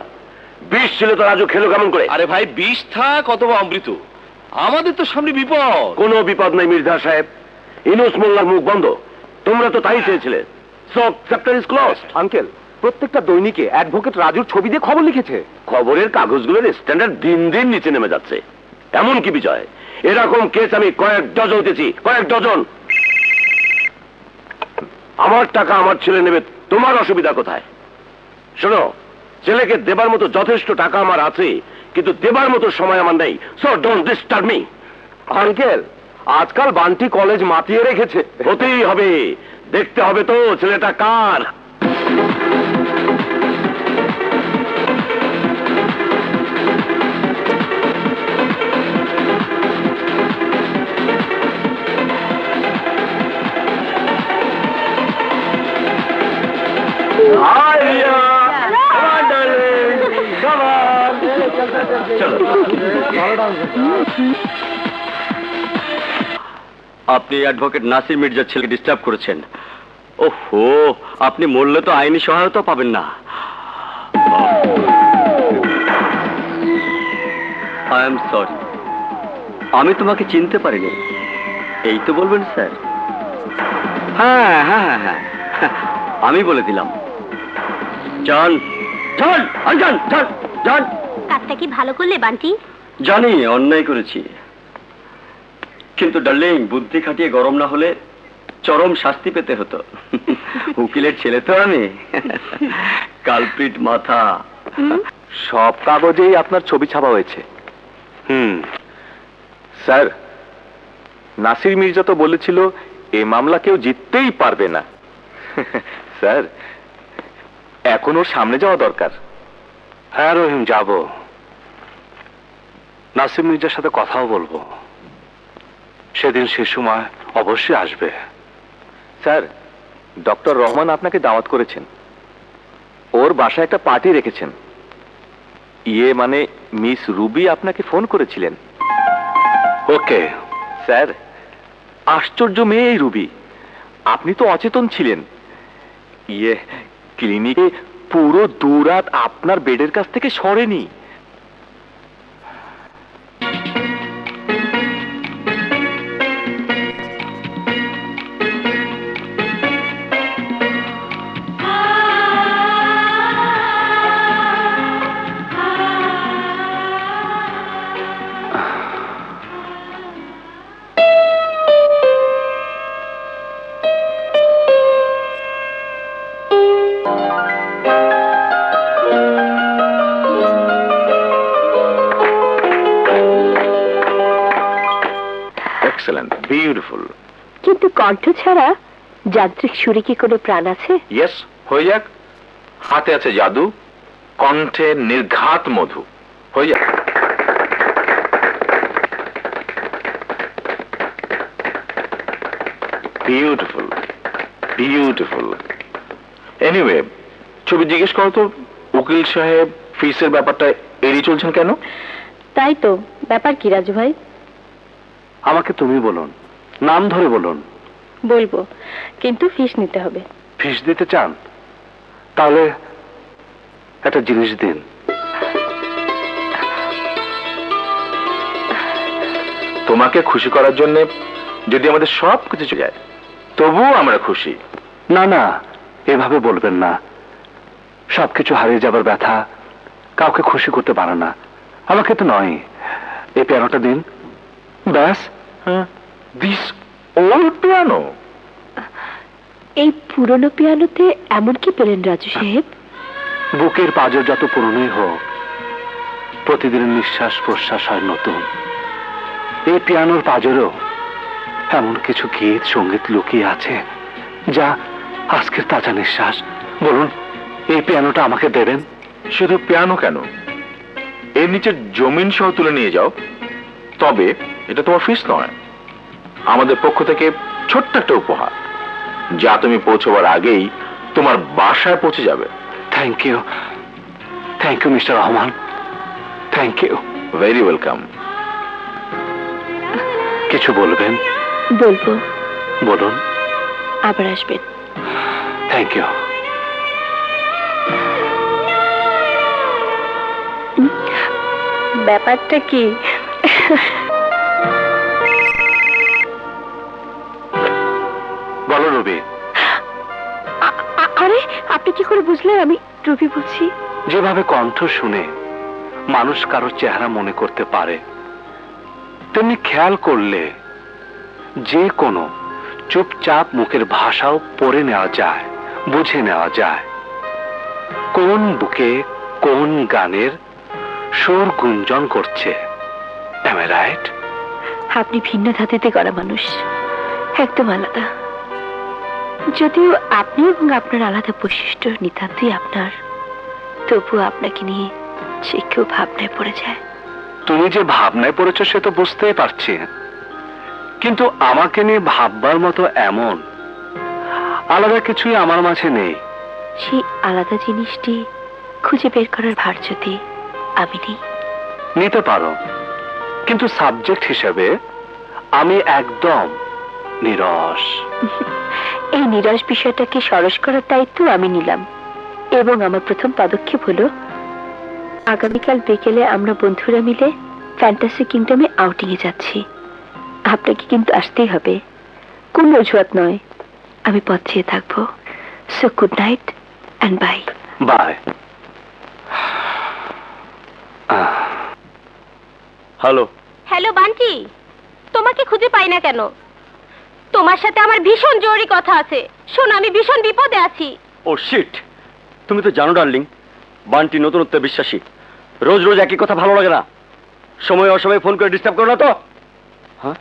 বিষ ছিল তো রাজু খেলো কেমন করে? আরে ভাই, বিষ থাক অথবা অমৃত, আমাদের তো সামনে বিপদ। কোনো বিপদ নাই মির্জা সাহেব, ইউনুস মোল্লার মুখ বন্ধ, তোমরা তো তাই চেয়েছিলে। So chapter is closed. Uncle, প্রত্যেকটা দৈনিকে অ্যাডভোকেট রাজুর ছবি দিয়ে খবর লিখেছে। খবরের কাগজগুলোর স্ট্যান্ডার্ড দিন দিন নিচে নেমে যাচ্ছে। এমন কি বিজয়, এরকম কেস আমি কয়েক ডজন উঠেছি, কয়েক ডজন। আমার টাকা আমার ছেলে নেবে, তোমার অসুবিধা কোথায়? শোনো, ছেলেকে দেবার মতো যথেষ্ট টাকা আমার আছে, কিন্তু দেবার মতো সময় আমার নেই। So don't disturb me. Uncle, আজকাল বান্টি কলেজ মাতিয়ে রেখেছে। হতেই হবে, দেখতে হবে তো ছেলেটা কার। আপনি অ্যাডভোকেট নাসির মির্জার ছেলেকে ডিস্টার্ব করেছেন। ওহো, আপনি মরলে তো আইনি সহায়তা পাবেন না। আই এম সরি, আমি তোমাকে চিনতে পারিনি। এই তো বলবেন স্যার? হ্যাঁ হ্যাঁ হ্যাঁ হ্যাঁ, আমি বলে দিলাম। যান যান আর যান যান যান। কাজটা কি ভালো করলে বান্টি? জানি অন্যায় করেছি, কিন্তু ডার্লিং বুদ্ধি খাটিয়ে গরম না হলে চরম শাস্তি পেতে হতো। উকিলের ছেলে তো আমি। কালপ্রিট মাথা। সব কাগজেই আপনার ছবি ছাপা হয়েছে। স্যার, নাসির মির্জা তো বলেছিল এ মামলা কেউ জিততেই পারবে না। স্যার, এখন ওর সামনে যাওয়া দরকার। হ্যাঁ রহিম, যাব। নাসির মির্জার সাথে কথাও বলবো। সেদিন সে সময় অবশ্যই আসবে। স্যার, ডক্টর রহমান আপনাকে দাওয়াত করেছেন। ওর বাসায় একটা পার্টি রেখেছেন। মানে মিস রুবি আপনাকে ফোন করেছিলেন। ওকে। স্যার, আশ্চর্য মেয়ে এই রুবি। আপনি তো অচেতন ছিলেন। ক্লিনিকে পুরো দুরাত আপনার বেডের কাছ থেকে সরেনি। Excellent, beautiful. কিন্তু কণ্ঠ ছাড়া যান্ত্রিক সুরে কি কোনো প্রাণ আছে? ইয়েস, হয়ে যাক। হাতে আছে জাদু, কণ্ঠে নির্ঘাত মধু। হয়ে যাক। Beautiful, beautiful. এনিওয়ে, ছবি জিজ্ঞেস করো তো, উকিল সাহেব ফিসের ব্যাপারটা এড়িয়ে চলছেন কেন? তাই তো, ব্যাপার কি রাজু ভাই? আমাকে তুমি বলুন, নাম ধরে বলুন। বলবো, কিন্তু ফিস নিতে হবে। ফিস দিতে চান? তাহলে একটা জিনিস দিন। তোমাকে খুশি করার জন্য যদি আমাদের সব কিছু চলে যায়, তবুও আমরা খুশি। না না, এভাবে বলবেন না। সবকিছু হারিয়ে যাবার ব্যথা কাউকে খুশি করতে পারে না। আমাকে তো নয়। এই পিয়ানোটা দিন, ব্যাস। This old piano? এই পুরনো পিয়ানোতে এমন কি পেলেন রাজু সাহেব? বুকের পাঁজর যত পুরনোই হোক, প্রতিদিনের নিঃশ্বাস প্রশ্বাস হয় নতুন। এই পিয়ানোর পাঁজরেও এমন কিছু গীত সঙ্গীত লুকিয়ে আছে যা আজকের তাজা নিঃশ্বাস। বলুন, এই পিয়ানোটা আমাকে দেবেন? শুধু পিয়ানো কেন, এর নিচে জমিন সহ তুলে নিয়ে যাও। তবে এটা তোমার ফিস নয়, আমাদের পক্ষ থেকে ছোট্ট একটা উপহার, যা তুমি পৌঁছবার আগেই তোমার বাসায় পৌঁছে যাবে। Thank you, thank you mister Rahman, thank you. Very welcome. কিছু বলবেন? বলবো। বলুন। আবার আসবেন। Thank you. ব্যাপারটা কি? বলো রবি। আরে, আপনি কি করে বুঝলেন আমি রবি বলছি? যেভাবে কণ্ঠ শুনে মানুষ কারো চেহারা মনে করতে পারে, তেমনি খেয়াল করলে যে কোনো চুপচাপ মুখের ভাষাও পড়ে নেওয়া যায়, বুঝে নেওয়া যায়। কোন বুকে কোন গানের সুর গুঞ্জন করছে। Am I right? আপনি ভিন্ন ধাতুতে গড়া মানুষ, একদম আলাদা। যদিও আপনি এবং আপনার আলাদা বৈশিষ্ট্য নিতান্তই আপনার, তবু আপনাকে নিয়ে যে কেউ ভাবনায় পড়ে যায়। তুমি যে ভাবনায় পড়েছো সে তো বুঝতেই পারছি, কিন্তু আমাকে নিয়ে ভাববার মতো এমন আলাদা কিছুই আমার মাঝে নেই। সেই আলাদা জিনিসটি খুঁজে বের করার ভার যদি আমি নেই। নিতে পারো, কিন্তু সাবজেক্ট হিসেবে আমি একদম নিরস। এই নিরস বিষয়টাকে সরস করার দায়িত্ব আমি নিলাম, এবং আমার প্রথম পদক্ষেপ হলো আগামীকাল বিকেলে আমরা বন্ধুরা মিলে ফ্যান্টাসি কিংডমে আউটিং এ যাচ্ছি। আপনাকে কিন্তু আসতেই হবে, কোনো অজুহাত নয়। আমি পথ চেয়ে থাকবো। So good night and bye. Bye. Hello. Hello Bunty, তোমাকে খুঁজে পাই না কেন? তোমার সাথে আমার ভীষণ জরুরি কথা আছে। শোনো, আমি ভীষণ বিপদে আছি। ও শিট, তুমি তো জানো ডার্লিং, বান্টি নতুনত্বে বিশ্বাসী। রোজ রোজ একই কথা ভালো লাগে না। সময় অসময়ে ফোন করে ডিস্টার্ব করো না তো। হ্যাঁ,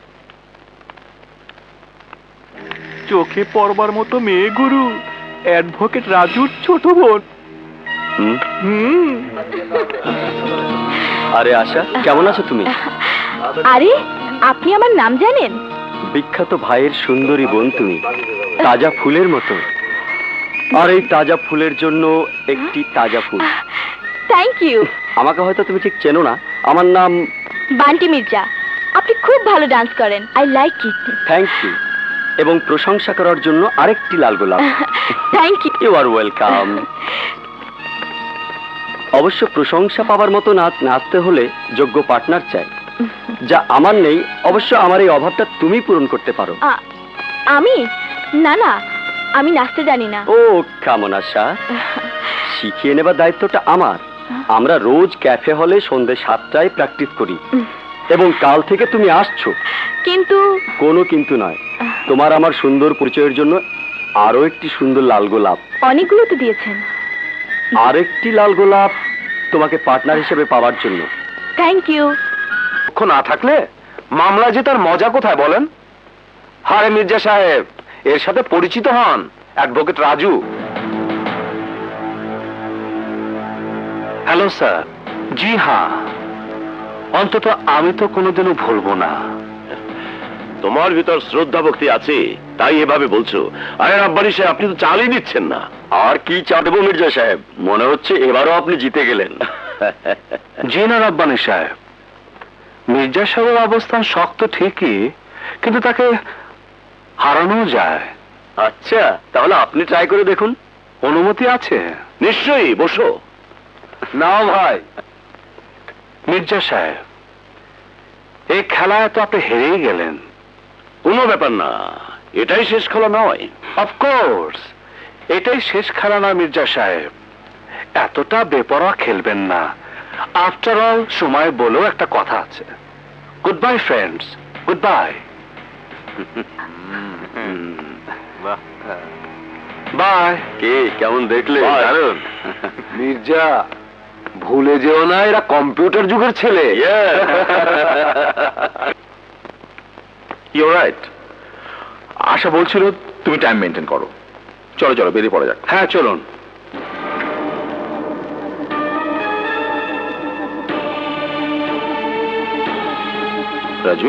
চোখে পড়বার মতো মেয়ে গুরু, অ্যাডভোকেট রাজুর ছোট বোন। আরে আশা, কেমন আছো তুমি? আরে আপনি আমার নাম জানেন? বিখ্যাত ভাইয়ের সুন্দরী বোন তুমি, তাজা ফুলের মতো। আর এই তাজা ফুলের জন্য একটি তাজা ফুল। Thank you. আমাকে হয়তো তুমি ঠিক চেনো না, আমার নাম বান্টি মির্জা। আপনি খুব ভালো ডান্স করেন, I like it. Thank you. এবং প্রশংসা করার জন্য আরেকটি লাল গোলাপ। Thank you. You are welcome. অবশ্য প্রশংসা পাওয়ার মতো নাচতে হলে যোগ্য পার্টনার চাই, যা আমার নেই। অবশ্য আমার এই অভাবটা তুমি পূরণ করতে পারো। আমি? না না, আমি নাচতে জানি না। ও কেমন আশা, শিখিয়ে নেবার দায়িত্বটা আমার। আমরা রোজ ক্যাফে হলে সন্ধ্যে 7টায় প্র্যাকটিস করি, এবং কাল থেকে তুমি আসছো। কিন্তু কোনো কিন্তু নয়, তোমার আমার সুন্দর পরিচয়ের জন্য আরো একটি সুন্দর লাল গোলাপ। অনেকগুলো তো দিয়েছেন। আরেকটি লাল গোলাপ তোমাকে পার্টনার হিসেবে পাওয়ার জন্য। Thank you. না থাকলে মামলা যে তার মজা কোথায় বলেন? হারে মির্জা সাহেব, এর সাথে পরিচিত হন, অ্যাডভোকেট রাজু। Hello sir. জি হ্যাঁ, অন্তত আমি তো কোনোদিনও ভুলবো না। তোমার ভিতর শ্রদ্ধা ভক্তি আছে, তাই এভাবে বলছো। আরে রাব্বানি সাহেব, আপনি তো চালই দিচ্ছেন না। আর কি চাটবো মির্জা সাহেব, মনে হচ্ছে এবারও আপনি জিতে গেলেন। জি না রাব্বানি সাহেব, মির্জা সাহেবের অবস্থান শক্ত ঠিকই, কিন্তু তাকে হারানো যায়। আচ্ছা, তাহলে আপনি ট্রাই করে দেখুন। অনুমতি আছে? নিশ্চয়ই, বসো। নাও ভাই। মির্জা সাহেব, এই খেলায় তো আপনি হেরেই গেলেন। কোনো ব্যাপার না, এটাই শেষ খেলা নয়। অফকোর্স এটাই শেষ খেলা না মির্জা সাহেব। এতটা বেপরোয়া খেলবেন না। আফটার অল সময় বলেও একটা কথা আছে। Goodbye friends, goodbye. Bye. কে কেমন দেখলে? দারুণ। মির্জা, ভুলে যেও না এরা কম্পিউটার যুগের ছেলে। You right. আশা বলছিল তুমি টাইম মেনটেন করো। চলো চলো, বেরিয়ে পড়া যাক। হ্যাঁ চলুন। রাজু,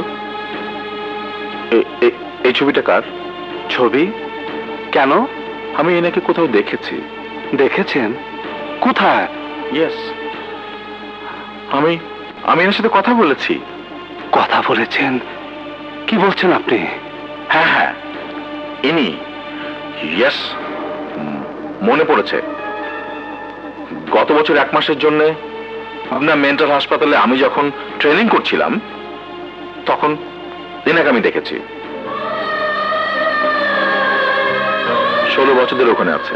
এই ছবিটা কার? ছবি? কেন? আমি এনাকে কোথাও দেখেছি। দেখেছেন? কোথায়? ইয়েস, আমি এনার সাথে কথা বলেছি। কথা বলেছেন? কি বলছেন আপনি? হ্যাঁ হ্যাঁ, ইনি। ইয়েস, মনে পড়েছে। গত বছর 1 মাসের জন্য পাবনা মেন্টাল হাসপাতালে আমি যখন ট্রেনিং করছিলাম, তখন এনাকে আমি দেখেছি। 16 বছর ধরে ওখানে আছে।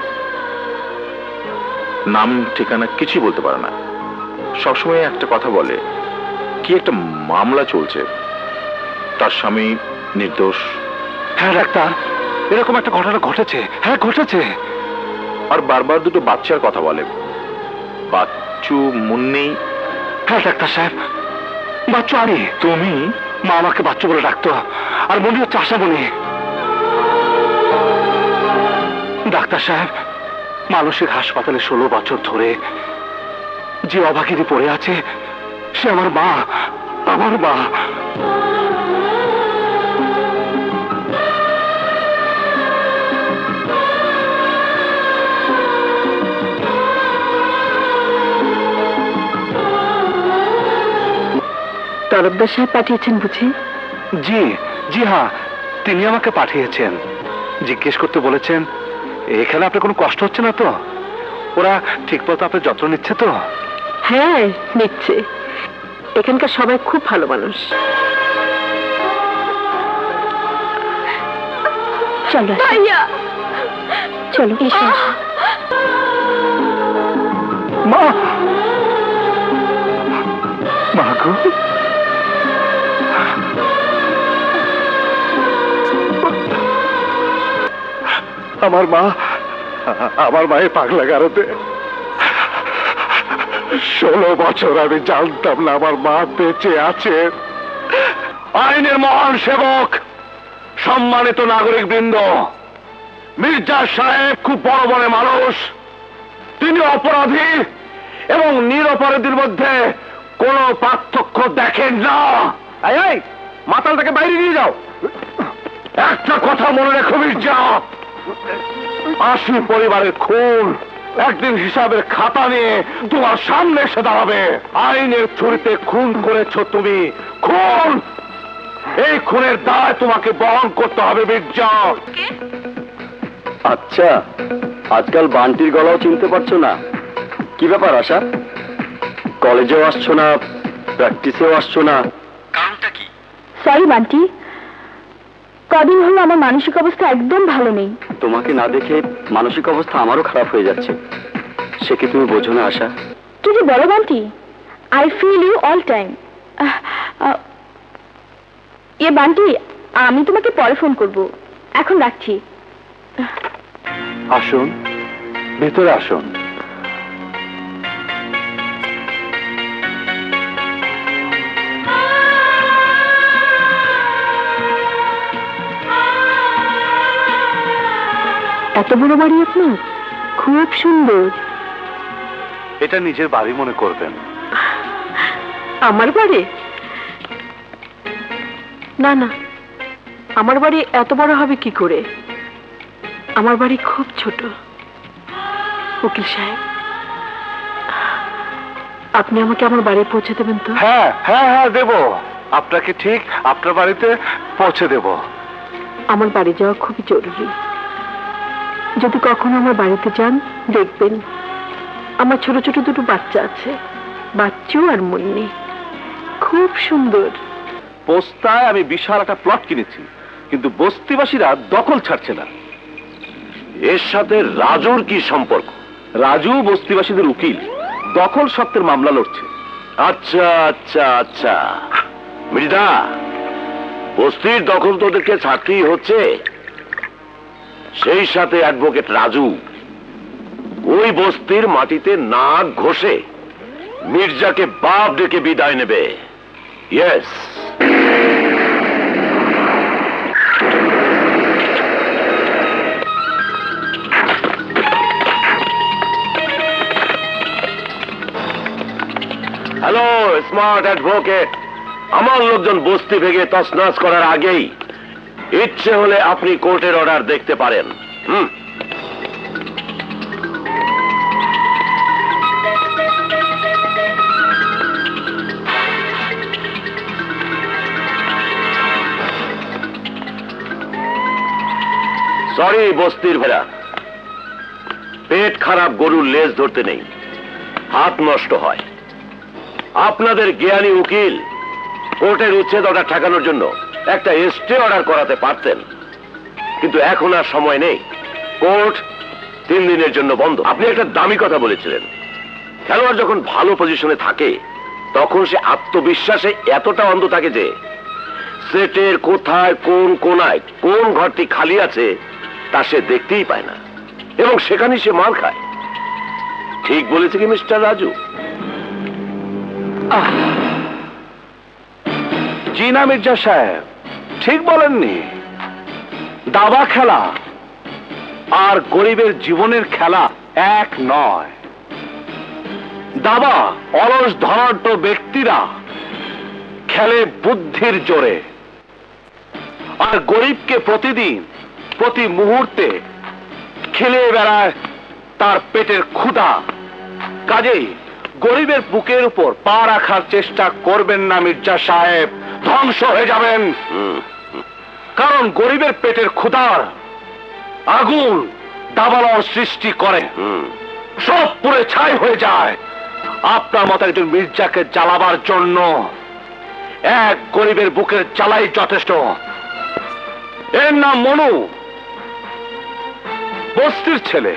নাম ঠিকানা কিছুই বলতে পারে না। সবসময় একটা কথা বলে, কি একটা মামলা চলছে, তার স্বামী নির্দোষ। হ্যাঁ ডাক্তার, এরকম একটা ঘটনা ঘটেছে। হ্যাঁ ঘটেছে। আর বারবার দুটো বাচ্চার কথা বলে, বাচ্চু, মুন্নি। হ্যাঁ ডাক্তার সাহেব, বাচ্চু আমি। তুমি? মা আমাকে বাচ্চু বলে ডাকতো, আর মনে হচ্ছে আশামণি। ডাক্তার সাহেব, মানসিক হাসপাতালে 16 বছর ধরে যে অভাগিনী পড়ে আছে, সে আমার মা। আমার মা। তরফদার সাহেব পাঠিয়েছেন বুঝি? জি জি হ্যাঁ, তিনি আমাকে পাঠিয়েছেন। জিজ্ঞেস করতে বলেছেন এখানে আপনার কোনো কষ্ট হচ্ছে না তো? ওরা ঠিক মতো আপনার যত্ন নিচ্ছে তো? হ্যাঁ, নিচ্ছে। এখানকার সবাই খুব ভালো মানুষ। চলো ভাইয়া, চলো। মা, মা গো, আমার মায়ের পাগলা গারোতে 16 বছর আমি জানতাম না আমার মা বেঁচে আছে। আইনের মহান সেবক, সম্মানিত নাগরিক বৃন্দ, মির্জা সাহেব খুব বড় মনের মানুষ। তিনি অপরাধী এবং নিরপরাধীর মধ্যে কোনো পার্থক্য দেখেন না। এই মাতালটাকে বাইরে নিয়ে যাও। একটা কথা মনে রেখো মির্জা, 80 পরিবারের খুন একদিন হিসাবের খাতা নিয়ে তোমার সামনে এসে দাঁড়াবে। আইনের ছুরিতে খুন করেছো তুমি, খুন। এই খুনের দায় তোমাকে বহন করতে হবে মির্জা। আচ্ছা, আজকাল বান্টির গলাও চিনতে পারছো না? কি ব্যাপার আশা? কলেজেও আসছো না, প্র্যাকটিসেও আসছো না, কারণটা কি? সরি বান্টি, কদিন হলো আমার মানসিক অবস্থা একদম ভালো নেই। তোমাকে না দেখে মানসিক অবস্থা আমারও খারাপ হয়ে যাচ্ছে। সে কি তুমি বোঝো না আশা? কি যে বলো Bunty, I feel you all time. Bunty, আমি তোমাকে পরে ফোন করব, এখন রাখছি। আসুন, ভেতরে আসুন। এত বড় বাড়ি আপনার, খুব সুন্দর। এটা নিজের বাড়ি মনে করবেন। আমার বাড়ি? না না, আমার বাড়ি এত বড় হবে কি করে? আমার বাড়ি খুব ছোট। উকিল সাহেব, আপনি আমাকে আমার বাড়ি পৌঁছে দেবেন তো? হ্যাঁ হ্যাঁ হ্যাঁ, দেব। আপনাকে ঠিক আপনার বাড়িতে পৌঁছে দেব। আমার বাড়ি যাওয়া খুবই জরুরি। যদি কখনো আমার বাড়িতে যান, দেখবেন আমার ছোট ছোট দুটো বাচ্চা আছে, বাচ্চু আর মুন্নি, খুব সুন্দর। পোস্তায় আমি বিশাল একটা প্লট কিনেছি, কিন্তু বস্তিবাসীরা দখল ছাড়ছে না। এর সাথে রাজুর কি সম্পর্ক? রাজু বস্তিবাসীদের উকিল, দখল সত্ত্বের মামলা লড়ছে। আচ্ছা আচ্ছা আচ্ছা, মৃদা, বস্তির দখল তোদেরকে ছাড়তেই হচ্ছে। সেই সাথে অ্যাডভোকেট রাজু ওই বস্তির মাটিতে নাক ঘষে মির্জাকে বাপ ডেকে বিদায় নেবে। ইয়েস, হ্যালো স্মার্ট অ্যাডভোকেট, আমার লোকজন বস্তি ভেঙে তছনছ করার আগেই ইচ্ছে হলে আপনি কোর্টের অর্ডার দেখতে পারেন। সরি বস্তির ভেড়া, পেট খারাপ গরুর লেজ ধরতে নেই, হাত নষ্ট হয়। আপনাদের জ্ঞানী উকিল কোর্টের উচ্ছেদ অর্ডার ঠেকানোর জন্য একটা স্টে অর্ডার করাতে পারতেন, কিন্তু এখন আর সময় নেই। কোর্ট 3 দিনের জন্য বন্ধ। আপনি একটা দামি কথা বলেছিলেন, খেলোয়াড় যখন ভালো পজিশনে থাকে তখন সে আত্মবিশ্বাসে এতটা অন্ধ থাকে যে সেটের কোথায় কোন কোনায় কোন ঘরটি খালি আছে তা সে দেখতেই পায় না, এবং সেখানেই সে মার খায়। ঠিক বলেছে কি মিস্টার রাজু? জি না মির্জা সাহেব, ঠিক বলেননি। দাবা খেলা আর গরিবের জীবনের খেলা এক নয়। দাবা অলস ধনাঢ্য ব্যক্তিরা খেলে বুদ্ধির জোরে, আর গরিবকে প্রতিদিন প্রতি মুহূর্তে খেলে বেড়ায় তার পেটের ক্ষুধা। কাজেই গরিবের বুকের উপর পা রাখার চেষ্টা করবেন না মির্জা সাহেব, ধ্বংস হয়ে যাবেন। কারণ গরিবের পেটের ক্ষুধার আগুন দাবানল সৃষ্টি করে, সব পুড়ে ছাই হয়ে যায়। আপনার মতো একজন মির্জাকে জ্বালাবার জন্য এক গরিবের বুকের জ্বালাই যথেষ্ট। এর নাম মনু, বস্তির ছেলে।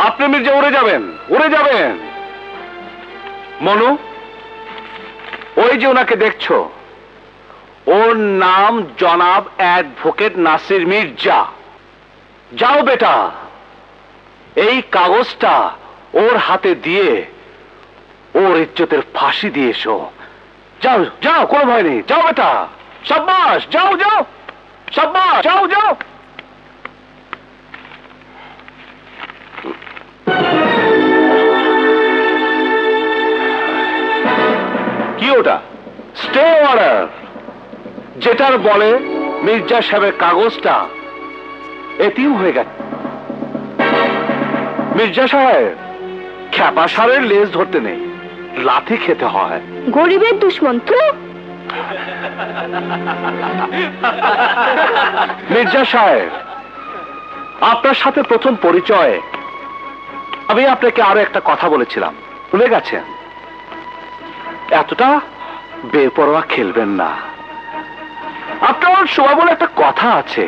আপনি মির্জা উড়ে যাবেন, উড়ে যাবেন। মনু, ওই যে ওনাকে দেখছো, ওর নাম জনাব অ্যাডভোকেট নাসির মির্জা। যাও বেটা, এই কাগজটা ওর হাতে দিয়ে ওর ইজ্জতের ফাঁসি দিয়ে এসো। যাও যাও, কোনো ভয় নেই, যাও বেটা, শাবাশ, যাও যাও, শাবাশ, যাও যাও। কি ওটা? স্টে অর্ডার, যেটার বলে মির্জা সাহেবের কাগজটা এতিম হয়ে গেছে। মির্জা সাহেব, খ্যাপা সারের লেজ ধরতে নেই, লাথি খেতে হয়। গরিবের দুশ্মন তো। মির্জা সাহেব, আপনার সাথে প্রথম পরিচয় আমি আপনাকে আরো একটা কথা বলেছিলাম, ভুলে গেছেন? এতটা বেপরোয়া খেলবেন না। আপনার সময় বলে একটা কথা আছে।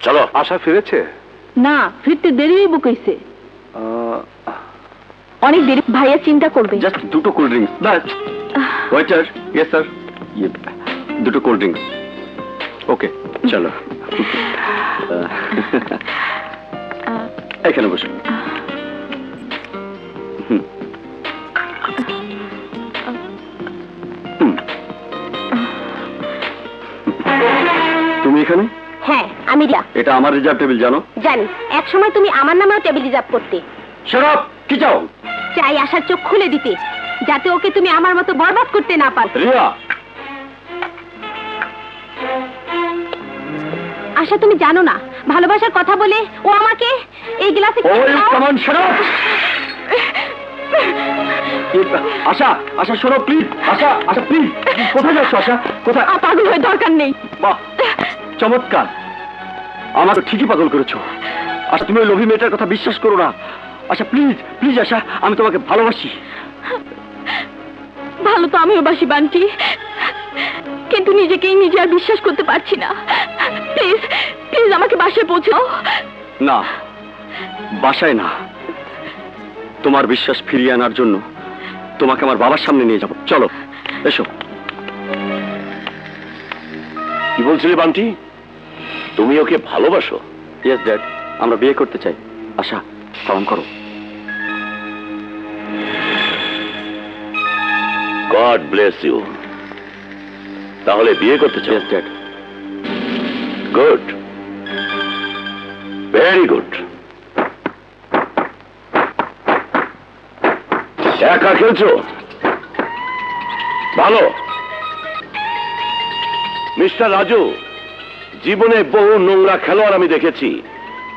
চলো। আশা ফিরেছে? না, ফিরতে দেরি হইব কইছে। অনেক দেরি, ভাইয়া চিন্তা করবে। জাস্ট দুটো cold drinks. Waiter, yes sir, দুটো কোল্ড ড্রিঙ্কস। ওকে, চলো। এখানে বসুন। তুমি এখানে? হ্যাঁ, আমি রিয়া। এটা আমার রিজার্ভ টেবিল, জানো? জানি, এক সময় তুমি আমার নামেও টেবিল রিজার্ভ করতে। শরাব, কি চাও? চাই আশার চোখ খুলে দিতে, যাতে ওকে তুমি আমার মতো বরবাদ করতে না পারো। রিয়া, আশা, তুমি জানো না ভালোবাসার কথা বলে ও আমাকে এই গ্লাসে আশা, আশা শোনো প্লিজ। আশা, আশা প্লিজ, কোথায় যাচ্ছ আশা? কোথায়? পাগল হয়ে দরকার নেই। বাহ, চমৎকার। আমার তো ঠিকই পাগল করেছো। আশা, তুমি ওই লোভী মেয়েটার কথা বিশ্বাস করো না। আশা প্লিজ, প্লিজ আশা, আমি তোমাকে ভালোবাসি। ভালো তো আমিও বাসি বান্টি, কিন্তু নিজেকেই নিজে আর বিশ্বাস করতে পারছি না। প্লিজ প্লিজ আমাকে বাসায় পৌঁছাও। না, বাসায় না, তোমার বিশ্বাস ফিরিয়ে আনার জন্য তোমাকে আমার বাবার সামনে নিয়ে যাব। চলো, এসো। কি বলছিলে বান্টি? তুমি ওকে ভালোবাসো? ইয়েস ড্যাড, আমরা বিয়ে করতে চাই। আশা, সালাম করো। God bless you. তাহলে বিয়ে করতে চাও? Yes dad. Good, very good. একা খেলছো? ভালো। মিস্টার রাজু, জীবনে বহু নোংরা খেলোয়াড় আমি দেখেছি,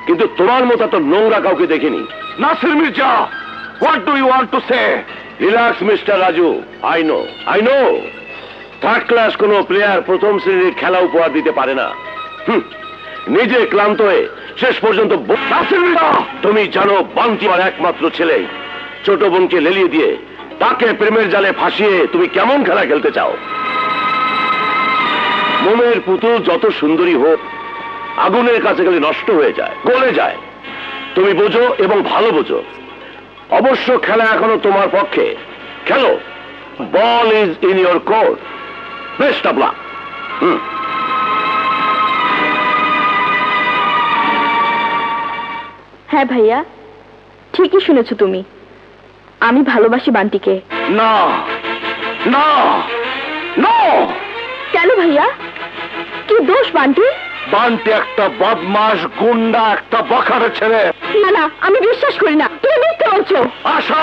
কিন্তু তোমার মতো তো নোংরা কাউকে দেখিনি। Nasir Mirza, what do you want to say? Relax mister Raju, I know third class কোন প্লেয়ার প্রথম শ্রেণীর খেলা উপহার দিতে পারে না। নিজে ক্লান্ত হয়ে শেষ পর্যন্ত তুমি জানো বান্টি আমার একমাত্র ছেলে। ছোট বোনকে লেলিয়ে দিয়ে তাকে প্রেমের জালে ফাঁসিয়ে তুমি কেমন খেলা খেলতে চাও? মোমের পুতুল যত সুন্দরী হোক, আগুনের কাছে গেলে নষ্ট হয়ে যায়, গলে যায়। তুমি বোঝো এবং ভালো বোঝো। অবশ্য খেলা এখনো তোমার পক্ষে। খেলো, ball is in your court. Best of luck. হ্যাঁ ভাইয়া, ঠিকই শুনেছো তুমি, আমি ভালোবাসি বান্টিকে। না না না। কেন ভাইয়া, কি দোষ বান্টি? বান্টি একটা বদমাস, গুন্ডা, একটা বখাটে ছেলে। না না, আমি বিশ্বাস করি না, তুমি মিথ্যে বলছো। আশা,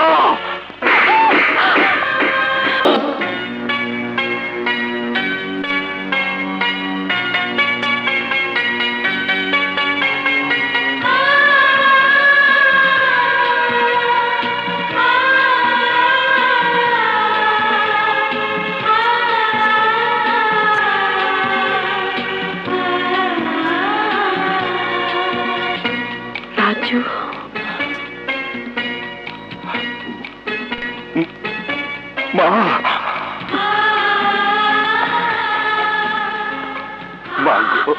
রাজু, মা, মা গো,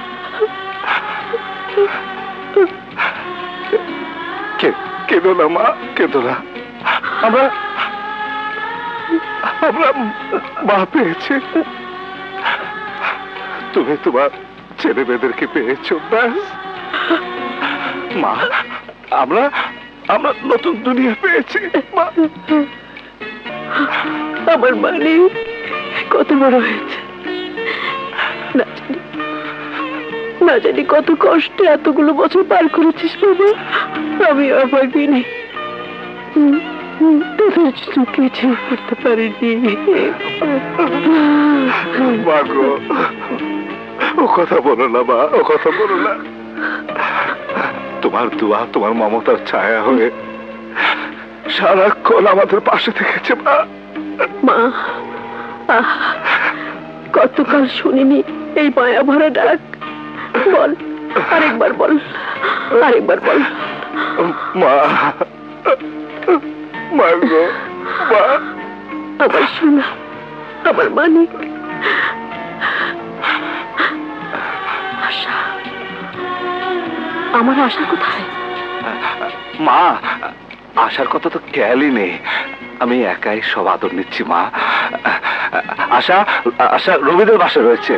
কেঁদো না মা, কেঁদো না। আমরা মা পেয়েছি, তুমি তোমার ছেলে মেয়েদেরকে পেয়েছো, ব্যাস। মা, আমরা নতুন দুনিয়া পেয়েছি মা। আমার মানে কত বড় হয়েছে, না জানি কত কষ্টে এতগুলো বছর পার করেছিস বাবা। আমি আবার বিনি তোদের কিছু করতে পারিনি মা গো, ও কথা বলো না মা, ও কথা বলো না। তোমার দোয়া, তোমার মমতার ছায়া হয়ে সারাক্ষণ আমাদের পাশে থেকেছে মা। মা, কতকাল শুনিনি এই মায়া ভরা ডাক। বল, আরেকবার বল, আরেকবার বল। মা, মা গো, মা। আমার সোনা, আমার মানিক। আশা, আমার আশা কোথায়? মা, আশার কথা তো খেয়ালই নেই, আমি একাই সব আদর নিচ্ছি মা। আশা, আশা রবিদের বাসা রয়েছে।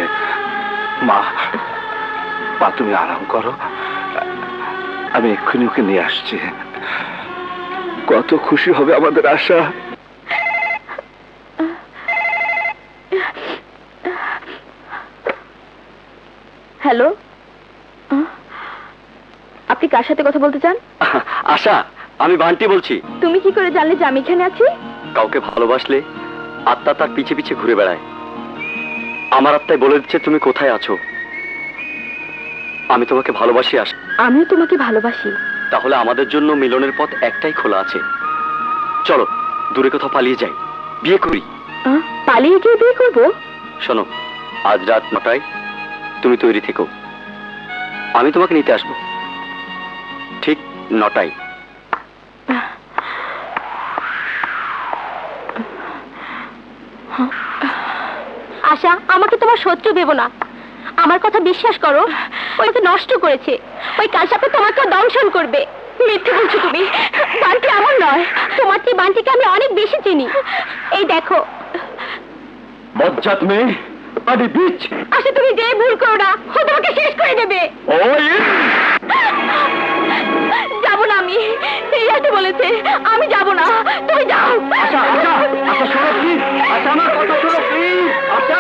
মা, মা তুমি আরাম করো, আমি এক্ষুনি ওকে নিয়ে আসছি। কত খুশি হবে আমাদের আশা। হ্যালো, আপনি কার সাথে কথা বলতে চান? আশা, আমি বান্টি বলছি। তুমি কি করে জানলে যে আমি এখানে আছি? কাউকে ভালোবাসলে আত্মা তার পিছে পিছে ঘুরে বেড়ায়। আমার আত্মায় বলে দিচ্ছে তুমি কোথায় আছো। আমি তোমাকে ভালোবাসি আশা। আমিও তোমাকে ভালোবাসি। তাহলে আমাদের জন্য মিলনের পথ একটাই খোলা আছে। চলো দূরে কোথাও পালিয়ে যাই, বিয়ে করি। পালিয়ে গিয়ে বিয়ে করবো? শোনো, আজ রাত 9টায় তুমি তৈরি থেকো, আমি তোমাকে নিতে আসবো ঠিক 9টায়। আশা, আমাকে তোমার শত্রু ভেবো না, আমার কথা বিশ্বাস করো। ওইকে নষ্ট করেছে, ওই কালসাপে তোমাকে দংশন করবে। মিথ্যে বলছো তুমি, বান্টি এমন নয়। তোমার চেয়ে বান্টিকে আমি অনেক বেশি চিনি। এই দেখো। বজ্জাত মেয়ে, আদি বিচ। আশা, তুমি যে ভুল করো না, ও তোমাকে শেষ করে দেবে। যাবো না আমি, এই হাতে বলেছে, আমি যাবো না, তুমি যাও। আশা, আশা, আশা শোনো প্লিজ, আশা আমার কথা শোনো প্লিজ, আশা।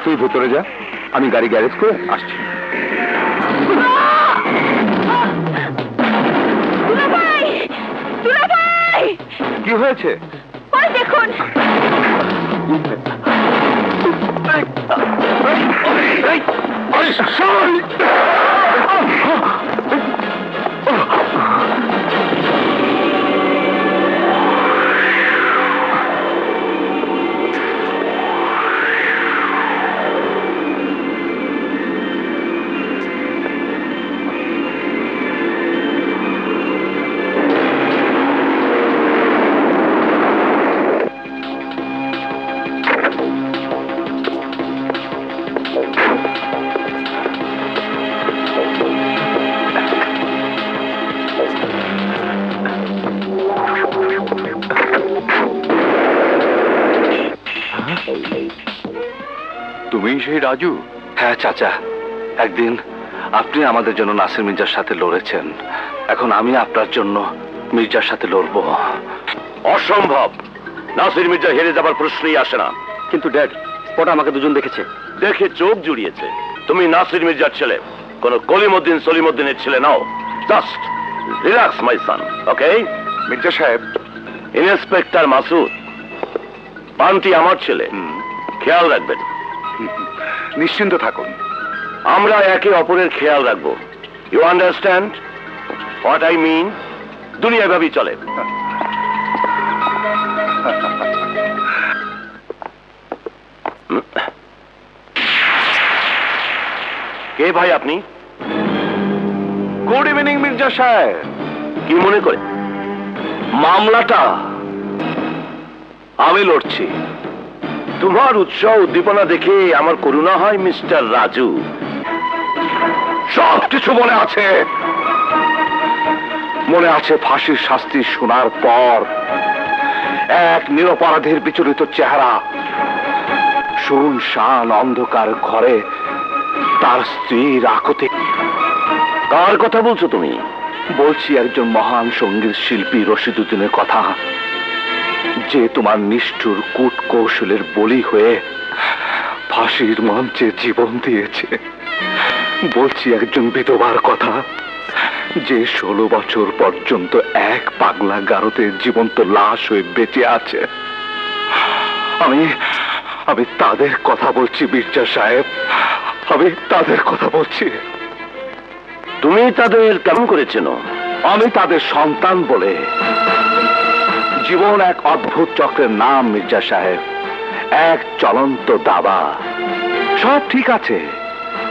তুই ভেতরে যা, আমি গাড়ি গ্যারেজ করে আসছি। কি হয়েছে? ওই দেখুন। তুমি সেই রাজু? হ্যাঁ চাচা, একদিন আপনি আমাদের জন্য নাসির মির্জার সাথে লড়েছেন, এখন আমি আপনার জন্য মির্জার সাথে লড়ব। অসম্ভব, নাসির মির্জা হেরে যাবার প্রশ্নই আসে না। কিন্তু ড্যাড, ওটা আমাকে দুজন দেখেছে। দেখে চোখ জুড়িয়েছে। তুমি নাসির মির্জার ছেলে, কোন কলিমউদ্দিন সলিমউদ্দিনের ছেলে নাও। জাস্ট রিল্যাক্স মাই সান, ওকে? মির্জা সাহেব, ইন্সপেক্টর মাসুদ, বান্টি আমার ছেলে, খেয়াল রাখবেন। নিশ্চিন্ত থাকুন, আমরা একে অপরের খেয়াল রাখবো। You understand what I mean? দুনিয়া ভাবেই চলে। কে ভাই আপনি? গুড ইভিনিং মির্জা সাহেব। কি মনে করে? মামলাটা আমি লড়ছি। তোমার উৎসাহ উদ্দীপনা দেখে আমার করুণা হয় মিস্টার রাজু। সব কিছু মনে আছে। মনে আছে ফাঁসির শাস্তি শোনার পর এক নিরপরাধীর বিচলিত চেহারা, শুনশান অন্ধকার ঘরে তার স্ত্রীর আকুতি। কার কথা বলছো তুমি? বলছি একজন মহান সঙ্গীত শিল্পী রশিদুদ্দিনের কথা, যে তোমার নিষ্ঠুর কূট কৌশলের বলি হয়ে ফাঁসির মঞ্চে জীবন দিয়েছে। বলছি একজন বিধবার কথা, যে 16 বছর পর্যন্ত এক পাগলা গারদে জীবন্ত লাশ হয়ে বেঁচে আছে। আমি তাদের কথা বলছি মির্জা সাহেব, আমি তাদের কথা বলছি। তুমি তাদের কেমন করেছেন? আমি তাদের সন্তান বলে। জীবন এক অদ্ভুত চক্রের নাম মির্জা সাহেব, এক চলন্ত দাবা। সব ঠিক আছে,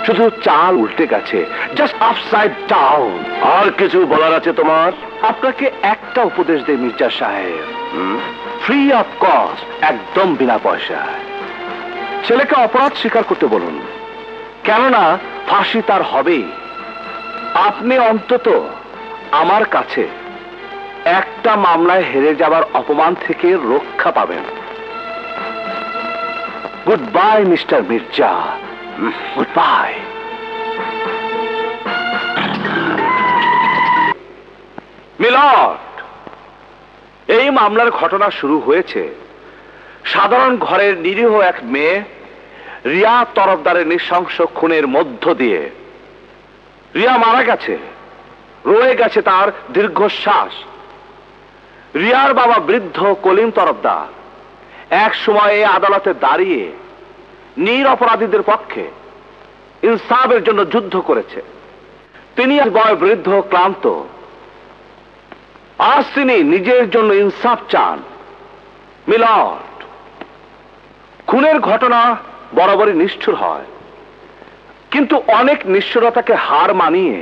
শুধু চাল উল্টে গেছে, জাস্ট আপসাইড ডাউন। আর কিছু বলার আছে তোমার? আপনাকে একটা উপদেশ দেয় মির্জা সাহেব, ফ্রি অফ কস্ট, একদম বিনা পয়সায়। ছেলেকে অপরাধ স্বীকার করতে বলুন, কেননা ফাঁসি তার হবেই। আপনি অন্তত আমার কাছে একটা মামলায় হেরে যাবার অপমান থেকে রক্ষা পাবেন। Goodbye mister Mirza, goodbye. মিলট, এই মামলার ঘটনা শুরু হয়েছে সাধারণ ঘরের নিরীহ এক মেয়ে রিয়া তরফদারের নৃশংস খুনের মধ্য দিয়ে। রিয়া মারা গেছে, রয়ে গেছে তার দীর্ঘশ্বাস। রিয়ার বাবা বৃদ্ধ কলিম তরফদার এক সময়ে আদালতে দাঁড়িয়ে নিরপরাধীদের পক্ষে ইনসাফের জন্য যুদ্ধ করেছে। তিনি বয় বৃদ্ধ, ক্লান্ত। আজ তিনি নিজের জন্য ইনসাফ চান। মিলট, খুনের ঘটনা বরাবরই নিষ্ঠুর হয়, কিন্তু অনেক নিষ্ঠুরতাকে হার মানিয়ে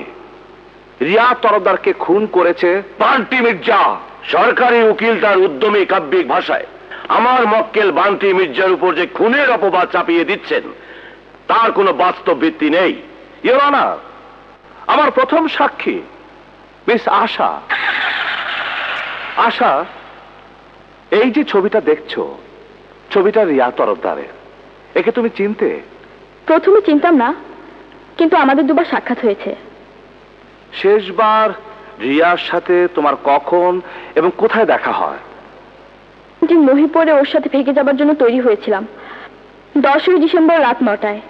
রিয়া তরফদারকে খুন করেছে বান্টি মির্জা। সরকারি উকিল তার উদ্যমী কাব্যিক ভাষায় আমার মক্কেল বান্টি মির্জার উপর যে খুনের অপবাদ চাপিয়ে দিচ্ছেন, তার কোনো বাস্তব ভিত্তি নেই। ইওর অনার, আমার প্রথম সাক্ষী মিস আশা। আশা, এই যে ছবিটা দেখছো, ছবিটা রিয়া তরফদারের। একে তুমি চিনতে? প্রথমে চিনতাম না, কিন্তু আমাদের দুবার সাক্ষাৎ হয়েছে। শেষবার রিয়ার সাথে তোমার কখন এবং কোথায় দেখা হয়? যে মহি পরে ওর সাথে ভেগে যাবার জন্য তৈরি হয়েছিলাম 10ই ডিসেম্বর রাত 9টায়।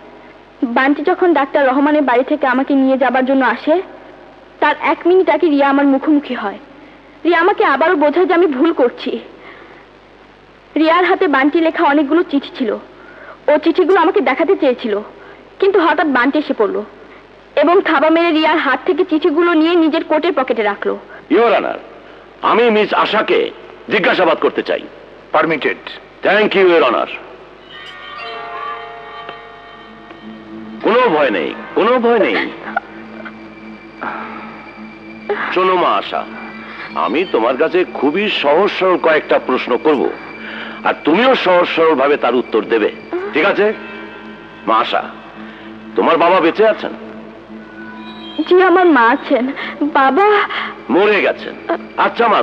বান্টি যখন ডাক্তার রহমানের বাড়ি থেকে আমাকে নিয়ে যাবার জন্য আসে, তার 1 মিনিট আগে রিয়া আমার মুখোমুখি হয়। রিয়া আমাকে আবারও বোঝায় যে আমি ভুল করছি। রিয়ার হাতে বান্টি লেখা অনেকগুলো চিঠি ছিল। ও চিঠিগুলো আমাকে দেখাতে চেয়েছিল, কিন্তু হঠাৎ বান্টি এসে পড়লো এবং থাবা মেরে রিয়ার হাত থেকে চিঠিগুলো নিয়ে নিজের কোটের পকেটে রাখলো। ইওর অনার, আমি মিস আশাকে জিজ্ঞাসাবাদ করতে চাই। Permitted. Thank you your honour. কোনো ভয় নেই, কোনো ভয় নেই। শোনো মা আশা, আমি তোমার কাছে খুবই সহজ সরল কয়েকটা প্রশ্ন করব, আর তুমিও সহজ সরল ভাবে তার উত্তর দেবে, ঠিক আছে? মা আশা, তোমার বাবা বেঁচে আছেন? জি, আমার মা আছেন। বাবা মরে গেছেন। আচ্ছা মা,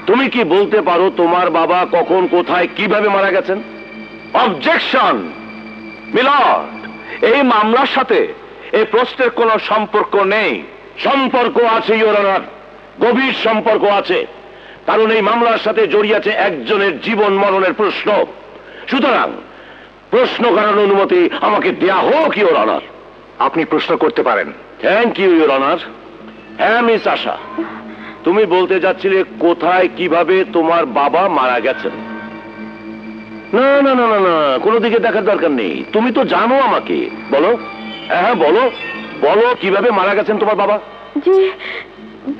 তুমি কি বলতে পারো তোমার বাবা কখন, কোথায়, কিভাবে মারা গেছেন? অবজেকশন! মিলট, এই মামলার সাথে এই প্রশ্নের কোনো সম্পর্ক নেই। সম্পর্ক আছে ইওর অনার, গভীর সম্পর্ক আছে, কারণ এই মামলার সাথে জড়িয়ে আছে একজনের জীবন মরণের প্রশ্ন। সুতরাং প্রশ্ন করার অনুমতি আমাকে দেয়া হোক ইওর অনার। আপনি প্রশ্ন করতে পারেন। Thank you your honour. হ্যাঁ মিস আশা, তুমি বলতে যাচ্ছিলে কোথায়, কিভাবে তোমার বাবা মারা গেছেন। না না না না না, কোনো দিকে দেখার দরকার নেই, তুমি তো জানো আমাকে। বলো, হ্যাঁ বলো, বলো কিভাবে মারা গেছেন তোমার বাবা। জি,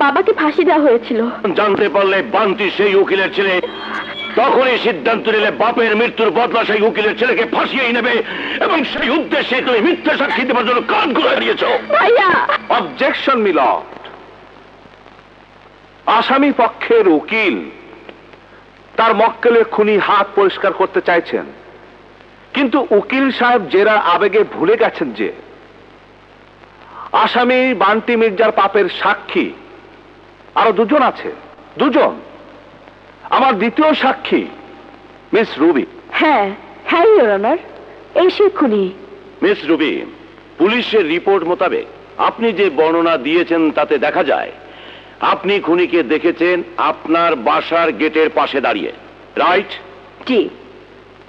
বাবাকে ফাঁসি দেওয়া হয়েছিল। জানতে পারলে বান্টি সেই উকিলের ছেলে তখনই সিদ্ধান্ত নিলে বাপের মৃত্যুর বদলা সেই উকিলের ছেলেকে ফাঁসিয়েই নেবে, এবং সেই উদ্দেশ্যে তুমি মিথ্যা সাক্ষী দেওয়ার জন্য কান খুলে দিয়েছ। ভাইয়া অবজেকশন মিলর্ড। আসামি পক্ষের উকিল তার মক্কেলের খুনি হাত পরিষ্কার করতে চাইছেন, কিন্তু উকিল সাহেব জেরা আবেগে ভুলে গেছেন যে আসামি বান্টি মির্জার পাপের সাক্ষী আরো দুজন আছে। দুজন। আমার দ্বিতীয় সাক্ষী মিস রুবি। হ্যাঁ হ্যাঁ ইওর অনার, এই সেই খুনি। মিস রুবি, পুলিশের রিপোর্ট মোতাবেক আপনি যে বর্ণনা দিয়েছেন তাতে দেখা যায় আপনি খুনিকে দেখেছেন আপনার বাসার গেটের পাশে দাঁড়িয়ে, রাইট? জি।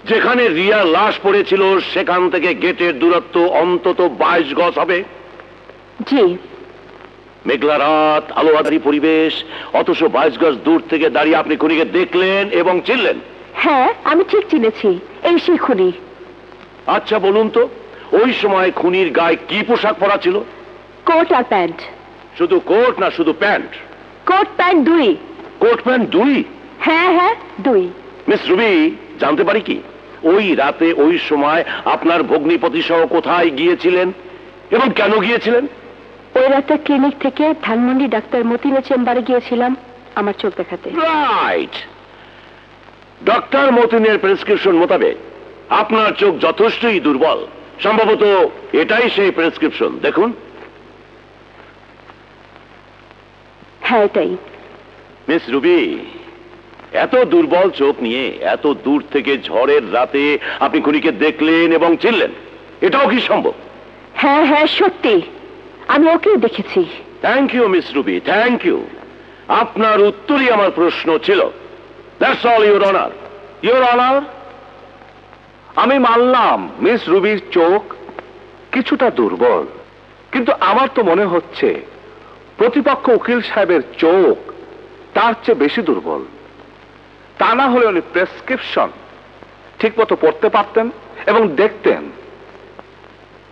যেখানে রিয়ার লাশ পড়েছিল সেখান থেকে গেটের দূরত্ব অন্তত 22 গজ হবে। জি। মেঘলা রাত, আলোয়াদারি পরিবেশ, অথচ 22 গজ দূর থেকে দাঁড়িয়ে আপনি খুনিকে দেখলেন এবং চিনলেন। হ্যাঁ আমি ঠিক চিনেছি, এই সেই খুনি। আচ্ছা বলুন তো, ওই সময় খুনির গায়ে কি পোশাক পরা ছিল? কোট আর প্যান্ট। শুধু কোট না শুধু প্যান্ট? কোট প্যান্ট দুই। কোট প্যান্ট দুই? হ্যাঁ হ্যাঁ দুই। মিস রুবি, জানতে পারি কি ওই রাতে ওই সময় আপনার ভগ্নিপতি সহ কোথায় গিয়েছিলেন এবং কেন গিয়েছিলেন? ওই রাতে ক্লিনিক থেকে ধানমন্ডি ডাক্তার মতিনের চেম্বারে গিয়েছিলাম আমার চোখ দেখাতে। রাইট। ডক্টর মতিনের প্রেসক্রিপশন মোতাবেক আপনার চোখ যথেষ্টই দুর্বল। সম্ভবত এটাই সেই প্রেসক্রিপশন। দেখুন। হ্যাঁ এটাই। মিস রুবি, এত দুর্বল চোখ নিয়ে এত দূর থেকে ঝড়ের রাতে আপনি খুনিকে দেখলেন এবং চিনলেন, এটাও কি সম্ভব? হ্যাঁ হ্যাঁ সত্যি, আমি ওকেও দেখেছি। Thank you miss Ruby, thank you. আপনার উত্তরই আমার প্রশ্ন ছিল। That's all your honour. Your honour, আমি মানলাম মিস রুবির চোখ কিছুটা দুর্বল, কিন্তু আমার তো মনে হচ্ছে প্রতিপক্ষ উকিল সাহেবের চোখ তার চেয়ে বেশি দুর্বল। তা না হলে উনি প্রেসক্রিপশন ঠিক মতো পড়তে পারতেন এবং দেখতেন।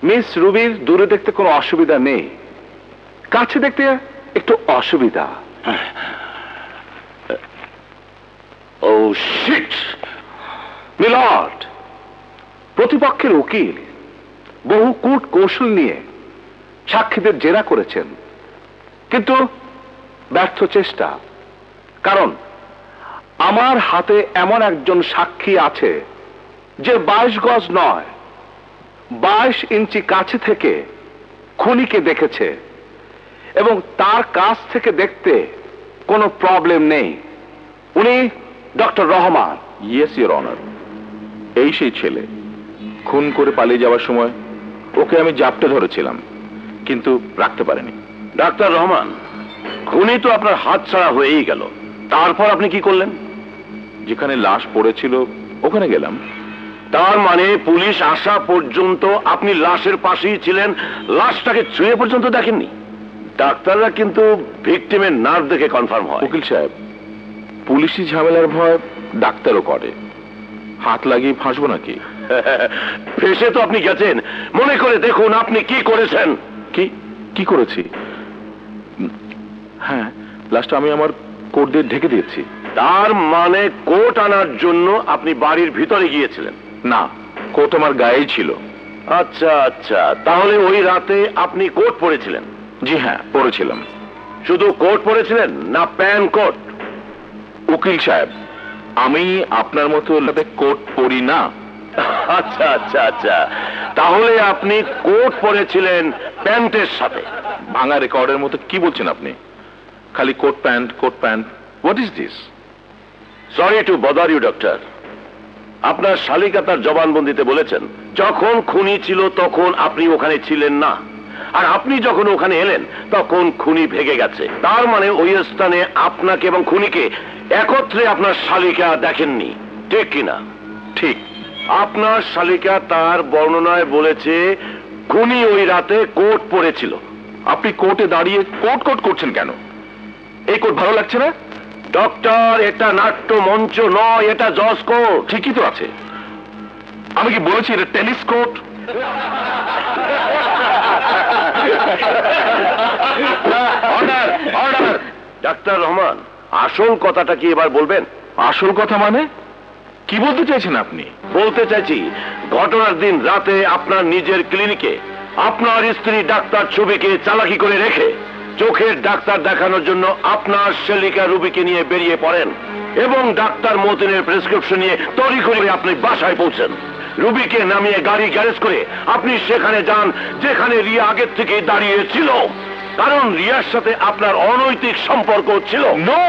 মিস রুবির দূরে দেখতে কোনো অসুবিধা নেই, কাছে দেখতে একটু অসুবিধা। ও শিট! মিলর্ড, প্রতিপক্ষের উকিল বহু কূট কৌশল নিয়ে সাক্ষীদের জেরা করেছেন, কিন্তু ব্যর্থ চেষ্টা। কারণ আমার হাতে এমন একজন সাক্ষী আছে যে 22 গজ নয় 22 ইঞ্চি কাছে থেকে খুনিকে দেখেছে এবং তার কাছ থেকে দেখতে কোনো প্রবলেম নেই। উনি doctor Rahman. Yes your honour, এই সেই ছেলে। খুন করে পালিয়ে যাওয়ার সময় ওকে আমি জাপটে ধরেছিলাম, কিন্তু রাখতে পারিনি। ডাক্তার রহমান, খুনি তো আপনার হাত ছাড়া হয়েই গেল, তারপর আপনি কি করলেন? যেখানে লাশ পড়েছিল ওখানে গেলাম। তার মানে পুলিশ আসা পর্যন্ত আপনি লাশের পাশেই ছিলেন, লাশটাকে ছুঁয়ে পর্যন্ত দেখেননি? ডাক্তাররা কিন্তু ভিকটিমের নার্ভ দেখে কনফার্ম হয়। উকিল সাহেব, পুলিশি ঝামেলার ভয় ডাক্তারও করে। হাত লাগিয়ে ফাঁসবো নাকি? ফেসে তো আপনি গেছেন, মনে করে দেখুন আপনি কি করেছেন। কি কি করেছি? হ্যাঁ, লাশটা আমি আমার কোট দিয়ে ঢেকে দিয়েছি। তার মানে কোট আনার জন্য আপনি বাড়ির ভিতরে গিয়েছিলেন? না, কোট আমার গায়েই ছিল। আচ্ছা আচ্ছা, তাহলে ওই রাতে আপনি কোট পরেছিলেন? জি হ্যাঁ, পরেছিলাম। শুধু কোট পরেছিলেন না প্যান্ট কোট? উকিল সাহেব, আমি আপনার মতো কোট পরি না। আচ্ছা আচ্ছা আচ্ছা, তাহলে আপনি কোট পরেছিলেন প্যান্টের সাথে? ভাঙা রেকর্ডের মতো কি বলছেন আপনি? খালি coat pant coat pant, what is this? Sorry to bother you doctor, আপনার শালিকা তার জবানবন্দিতে বলেছেন যখন খুনি ছিল তখন আপনি ওখানে ছিলেন না, আর আপনি যখন ওখানে এলেন তখন খুনি ভেগে গেছে। তার মানে ওই স্থানে আপনাকে এবং খুনিকে একত্রে আপনার শালিকা দেখেননি, ঠিক কিনা? ঠিক। আপনার শালিকা তার বর্ণনায় বলেছে খুনি ওই রাতে কোট পরেছিল। আপনি কোর্টে দাঁড়িয়ে কোট কোট করছেন কেন? এই কোট ভালো লাগছে না? ডক্টর, এটা নাট্য মঞ্চ নয়, এটা জজ কোর্ট। ঠিকই তো আছে। আমি কি বলেছি এটা tennis court? Order order. Doctor Rahman, আসল কথাটা কি এবার বলবেন? আসল কথা মানে? কি বলতে চাইছেন আপনি? বলতে চাইছি, ঘটনার দিন রাতে আপনার নিজের ক্লিনিকে আপনার স্ত্রী ডাক্তার ছবিকে চালাকি করে রেখে চোখের ডাক্তার দেখানোর জন্য আপনার শেলিকা রুবিকে নিয়ে বেরিয়ে পড়েন এবং ডাক্তার মতিনের প্রেসক্রিপশন নিয়ে তড়িঘড়ি আপনি বাসায় পৌঁছেন। রুবিকে নামিয়ে গাড়ি গ্যারেজ করে আপনি সেখানে যান যেখানে রিয়া আগের থেকে দাঁড়িয়ে ছিল, কারণ রিয়ার সাথে আপনার অনৈতিক সম্পর্ক ছিল। নো,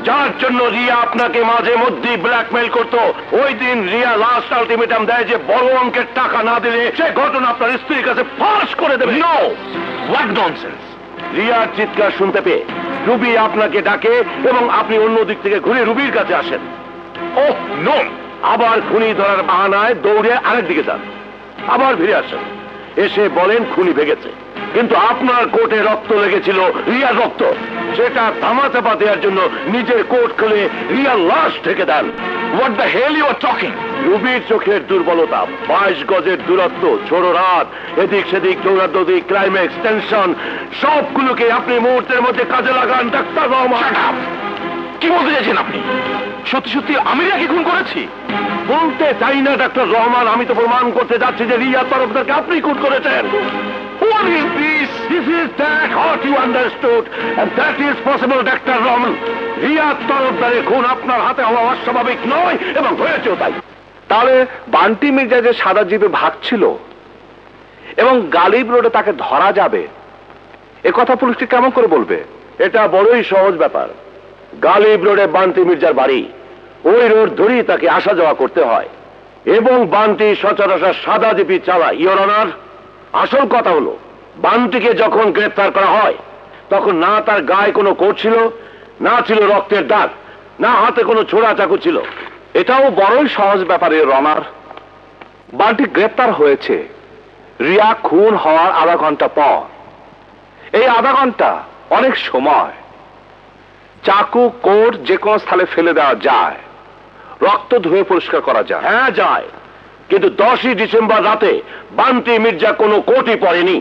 যার জন্য রিয়া আপনাকে মাঝে মধ্যে ব্ল্যাকমেইল করত। ওই দিন রিয়া লাস্ট আলটিমেটাম দেয় যে বড় অঙ্কের টাকা না দিলে সে ঘটনা আপনার স্ত্রীর কাছে ফাঁস করে দেবে। No, what nonsense! রিয়ার চিৎকার শুনতে পেয়ে রুবি আপনাকে ডাকে এবং আপনি অন্য দিক থেকে ঘুরে রুবির কাছে আসেন। Oh no! আবার খুনি ধরার বাহানায় দৌড়ে আরেক দিকে যান, আবার ফিরে আসেন, এসে বলেন খুনি ভেগেছে, কিন্তু আপনার কোটে রক্ত লেগেছিল রিয়ার রক্ত। সেটা ধামাচাপা দেওয়ার জন্য নিজের কোট খুলে রিয়ার লাশ থেকে দেন। What the hell you are talking? রুবির চোখের দুর্বলতা, 22 গজের দূরত্ব, ছোড়ো রাত, এদিক সেদিক দৌড়াদৌড়ি, ক্লাইম্যাক্স, টেনশন, সবগুলোকে আপনি মুহূর্তের মধ্যে কাজে লাগান ডাক্তার রহমান। কি বলতে চাইছেন আপনি? সত্যি সত্যি আমি রিয়াকে খুন করেছি? বলতে চাই না ডাক্তার রহমান, আমি তো প্রমাণ করতে যাচ্ছি যে রিয়ার তরফদারকে আপনি খুন করেছেন। What is this? This is that what you understood, and that is possible, doctor Rahman. রিয়ার তরফদারের খুন আপনার হাতে হওয়া অস্বাভাবিক নয় এবং হয়েছেও তাই। তাহলে বান্টি মির্জা যে সাদা জিপে ভাগছিল এবং গালিব রোডে তাকে ধরা যাবে, এ কথা পুলিশকে কেমন করে বলবে? এটা বড়ই সহজ ব্যাপার। গালিব রোডে বান্টি মির্জার বাড়ি, ওই রোড ধরেই তাকে আসা যাওয়া করতে হয় এবং বান্টি সচরাচর সাদা জিপি চালায়। ইওর অনার, আসল কথা হলো বান্টিকে যখন গ্রেফতার করা হয় তখন না তার গায়ে কোনো কোট ছিল, না ছিল রক্তের দাগ, না হাতে কোনো ছোড়া চাকু ছিল। এটাও বড়ই সহজ ব্যাপারে রনার। বান্টি গ্রেপ্তার হয়েছে রিয়া খুন হওয়ার আধা ঘন্টা পর। এই আধা ঘন্টা অনেক সময়। চাকু কোট যে কোনো স্থানে ফেলে দেওয়া যায়, রক্ত ধুয়ে পরিষ্কার করা যায়। হ্যাঁ যায়, কিন্তু 10ই ডিসেম্বর রাতে বান্টি মির্জা কোনো কোটই পরেনি।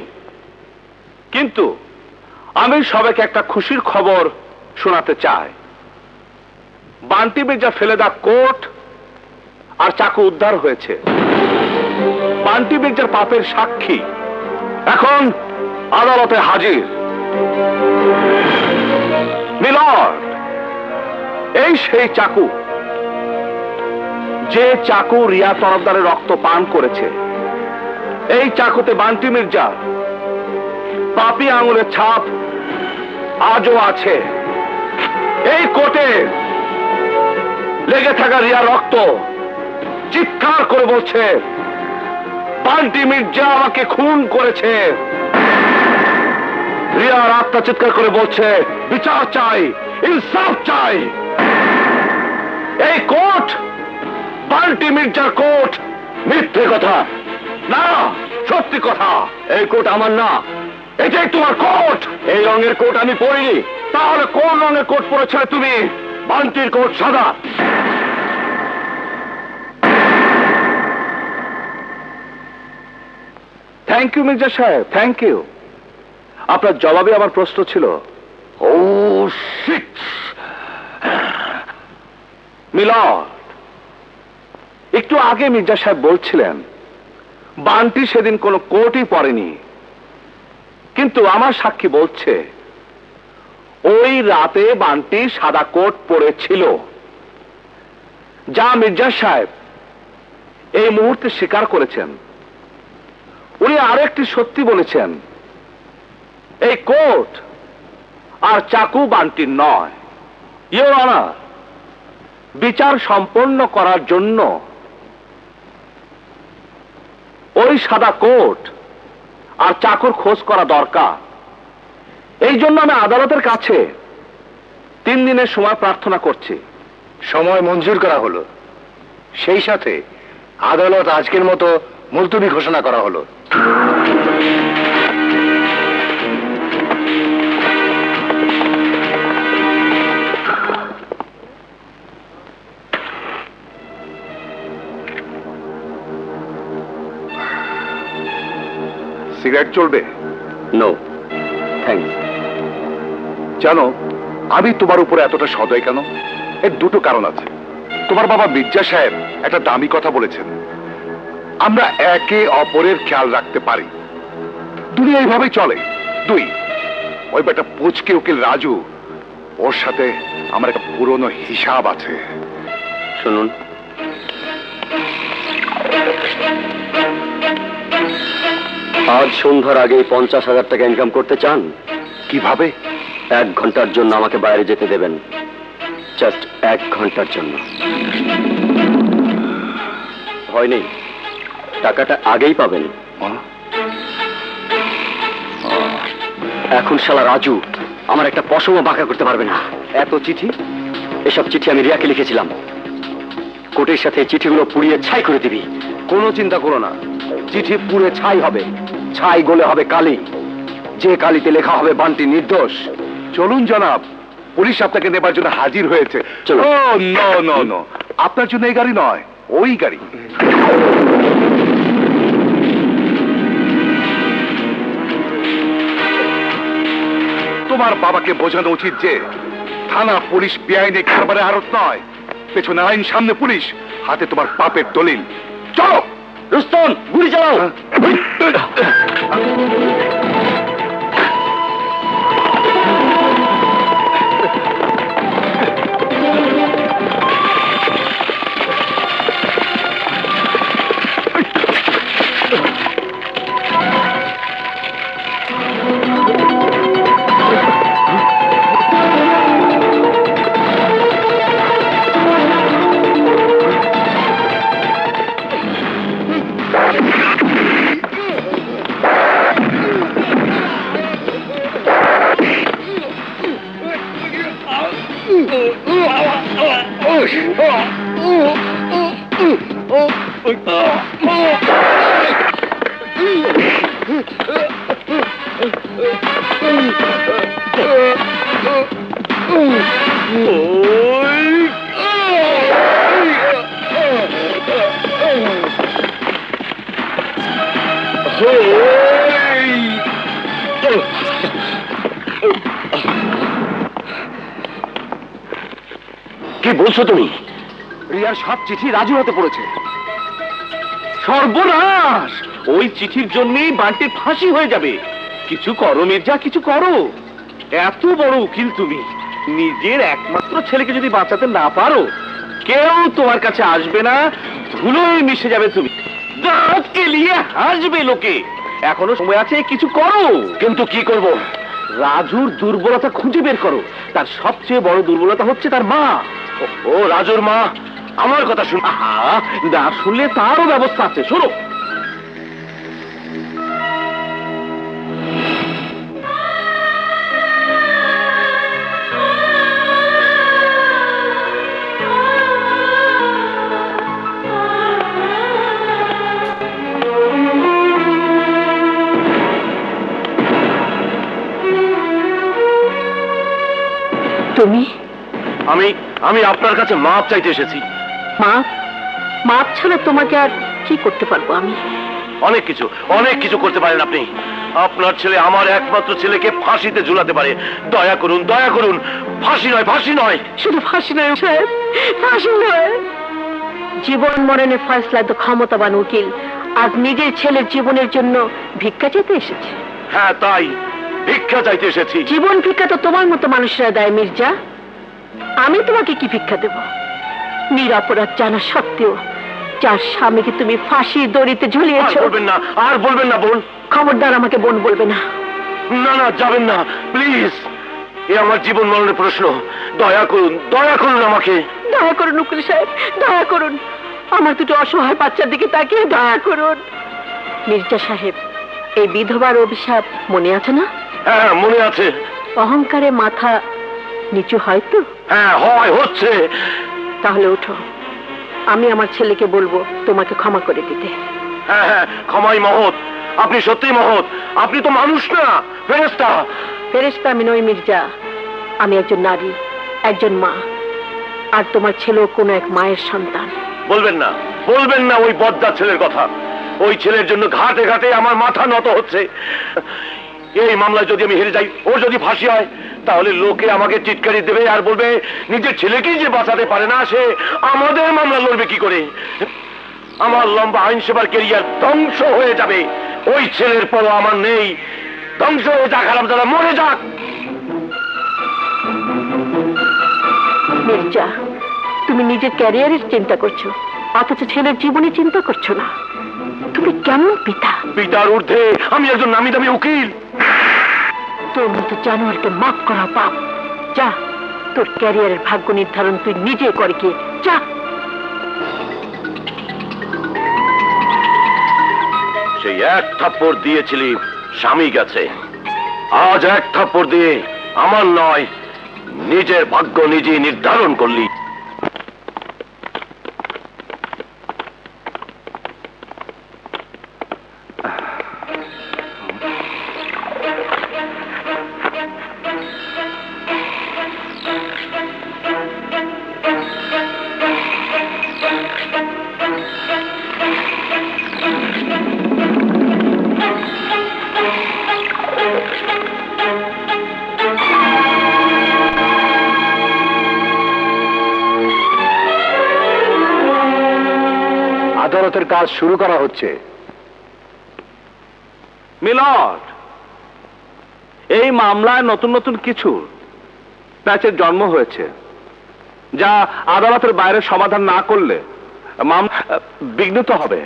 কিন্তু আমি সবাইকে একটা খুশির খবর শোনাতে চাই। বান্টি মির্জা ফেলে দেওয়া কোট আর চাকু উদ্ধার হয়েছে। বান্টি মির্জার পাপের সাক্ষী এখন আদালতে হাজির। মিলর্ড, এই সেই চাকু, যে চাকু রিয়া তরফদারের রক্ত পান করেছে। এই চাকুতে বান্টি মির্জা পাপী আঙুলের ছাপ আজও আছে। এই কোটে লেগে থাকা রিয়া রক্ত চিৎকার করে বলছে, বান্টি মির্জা আমাকে খুন করেছে। রিয়ার আত্মা চিৎকার করে বলছে, বিচার চাই, ইনসাফ চাই। এই কোট বান্টি মির্জার কোট। মিথ্যে কথা না, সত্যি কথা। এই কোট আমার না, এটাই তোমার কোট। এই রঙের কোট আমি পরিনি। তাহলে কোন রঙের কোট পরেছিলে তুমি? বান্টির কোট সাদা। থ্যাংক ইউ মির্জা সাহেব, থ্যাংক ইউ। আপনার জবাবে আমার প্রশ্ন ছিল। ও শিট! মিলর্ড, একটু আগে মির্জা সাহেব বলছিলেন বান্টি সেদিন কোনো কোটই পরেনি, কিন্তু আমার সাক্ষী বলছে ওই রাতে বান্টি সাদা কোট পরেছিল, যা মির্জা সাহেব এই মুহূর্তে স্বীকার করেছেন। উনি আরো একটি সত্যি বলেছেন, এই কোট আর চাকু বান্টির নয়। ইওর অনার, বিচার সম্পন্ন করার জন্য ওই সাদা কোট আর চাকুর খোঁজ করা দরকার। এই জন্য আমি আদালতের কাছে 3 দিনের সময় প্রার্থনা করছি। সময় মঞ্জুর করা হলো, সেই সাথে আদালত আজকের মতো মুলতবি ঘোষণা করা হলো। সিগারেট চলবে? No thanks. জানো আমি তোমার উপরে এতটা সদয় কেন? এর দুটো কারণ আছে। তোমার বাবা মির্জা সাহেব একটা দামি কথা বলেছেন, আমরা একে অপরের খেয়াল রাখতে পারি, দুনিয়া এইভাবেই চলে। 2, ওই বেটা পুচকে উকিল রাজু, ওর সাথে আমার একটা পুরনো হিসাব আছে। শুনুন, আজ সন্ধ্যার আগে 50,000 টাকা ইনকাম করতে চান? কিভাবে? 1 ঘন্টার জন্য আমাকে বাইরে যেতে দেবেন, জাস্ট 1 ঘন্টার জন্য। ভয় নেই, টাকাটা আগেই পাবেন। এখন শালা রাজু আমার একটা পশমও বাঁকা করতে পারবে না। এত চিঠি, এসব চিঠি আমি রিয়াকে লিখেছিলাম। কোর্টের সাথে চিঠিগুলো পুড়িয়ে ছাই করে দিবি। কোনো চিন্তা করো না, চিঠি পুড়ে ছাই হবে, ছাই গলে হবে কালি, যে কালিতে লেখা হবে বান্টি নির্দোষ। চলুন জনাব, পুলিশ আপনাকে নেবার জন্য হাজির হয়েছে। চলো। ও নো নো নো, আপনার জন্য এই গাড়ি নয়, ওই গাড়ি। তোমার বাবাকে বোঝানো উচিত যে থানা পুলিশ বেআইনি কারবারে আড়ত নয়, পেছনে আইন, সামনে পুলিশ, হাতে তোমার পাপের দলিল। চলো রুস্তম, গুলি চালাও। কি বলছো তুমি? রিয়ার সব চিঠি রাজু হাতে পড়েছে। সর্বনাশ! ওই চিঠির জন্যই বান্টির ফাঁসি হয়ে যাবে। কিছু করো মির্জা, কিছু করো। এত বড় উকিল তুমি, নিজের একমাত্র ছেলেকে যদি বাঁচাতে না পারো, কেউ তোমার কাছে আসবে না, ধুলোয় মিশে যাবে তুমি। দাঁত কেলিয়ে হাসবে লোকে। এখনো সময় আছে, কিছু করো। কিন্তু কি করব? রাজুর দুর্বলতা খুঁজে বের করো। তার সবচেয়ে বড় দুর্বলতা হচ্ছে তার মা। ও রাজুর মা আমার কথা শুন। আহা, না শুনলে তারও ব্যবস্থা আছে, শোনো। তুমি? আমি আপনার কাছে মাপ চাইতে এসেছি। মাপ? মাপ ছাড়া তোমাকে আর কি করতে পারবো আমি? অনেক কিছু করতে পারেন আপনি। আপনার ছেলে আমার একমাত্র ছেলেকে ফাঁসিতে ঝুলাতে পারে। দয়া করুন, দয়া করুন। ফাঁসি নয়, ফাঁসি নয়। শুধু ফাঁসি নয় সাহেব, ফাঁসি নয়, জীবন মরণের ফয়সলায় তো ক্ষমতাবান উকিল আজ নিজের ছেলের জীবনের জন্য ভিক্ষা চাইতে এসেছে। হ্যাঁ তাই, ভিক্ষা চাইতে এসেছি। জীবন ভিক্ষা তো তোমার মতো মানুষরা দেয় মির্জা, আমি তোমাকে কি ভিক্ষা দেব? নিরপরাধ জানা সত্ত্বেও যার স্বামীকে তুমি ফাঁসির দড়িতে ঝুলিয়েছো। আর বলবেন না বোন। খবরদার আমাকে বোন বলবে না। না না, যাবেন না প্লিজ। এ আমার জীবন মরণের প্রশ্ন। দয়া করুন, দয়া করুন আমাকে। দয়া করুন উকিল সাহেব, দয়া করুন। আমার দুটো অসহায় বাচ্চার দিকে তাকিয়ে দয়া করুন। মির্জা সাহেব, এই বিধবার অভিশাপ মনে আছে না? হ্যাঁ মনে আছে। অহংকারে মাথা নিচু হয় তো? হ্যাঁ হয়, হচ্ছে। তাহলে ওঠো, আমি আমার ছেলেকে বলবো তোমাকে ক্ষমা করে দিতে। হ্যাঁ হ্যাঁ, ক্ষমাই মহৎ। আপনি সত্যিই মহৎ। আপনি তো মানুষ না, ফেরেশতা। ফেরেশতা আমি নই মির্জা, আমি একজন নারী, একজন মা। আর তোমার ছেলেও কোনো এক মায়ের সন্তান। বলবেন না ওই বদ্দার ছেলের কথা। ওই ছেলের জন্য ঘাটে ঘাটে আমার মাথা নত হচ্ছে। এই মামলায় যদি আমি হেরে যাই, ওর যদি ফাঁসি হয়, তাহলে লোকে আমাকে চিৎকারি দেবে আর বলবে নিজের ছেলেকেই যে বাঁচাতে পারে না, সে আমাদের মামলা লড়বে কি করে। আমার লম্বা আইন সেবার কেরিয়ার ধ্বংস হয়ে যাবে। ওই ছেলের পর আমার নেই। ধ্বংস হয়ে যাক, হারামজাদা মরে যাক। মির্জা, তুমি নিজের ক্যারিয়ারের চিন্তা করছো, অথচ ছেলের জীবনে চিন্তা করছো না। তুমি কেমন পিতা? পিতার ঊর্ধ্বে আমি একজন নামি দামি উকিল। তোর মতো জানোয়ারকে মাফ করা পাপ। যা, তোর ক্যারিয়ারের ভাগ্য নির্ধারণ তুই নিজে করে গিয়ে যা। সেই এক থাপ্পড় দিয়েছিলি, স্বামী গেছে। আজ এক থাপ্পড় দিয়ে আমার নয়, নিজের ভাগ্য নিজেই নির্ধারণ করলি। আদালতের কাজ শুরু করা হচ্ছে। মিলর্ড, এই মামলায় নতুন নতুন কিছু প্যাচের জন্ম হয়েছে, যা আদালতের বাইরে সমাধান না করলে মামলা বিঘ্নিত হবে।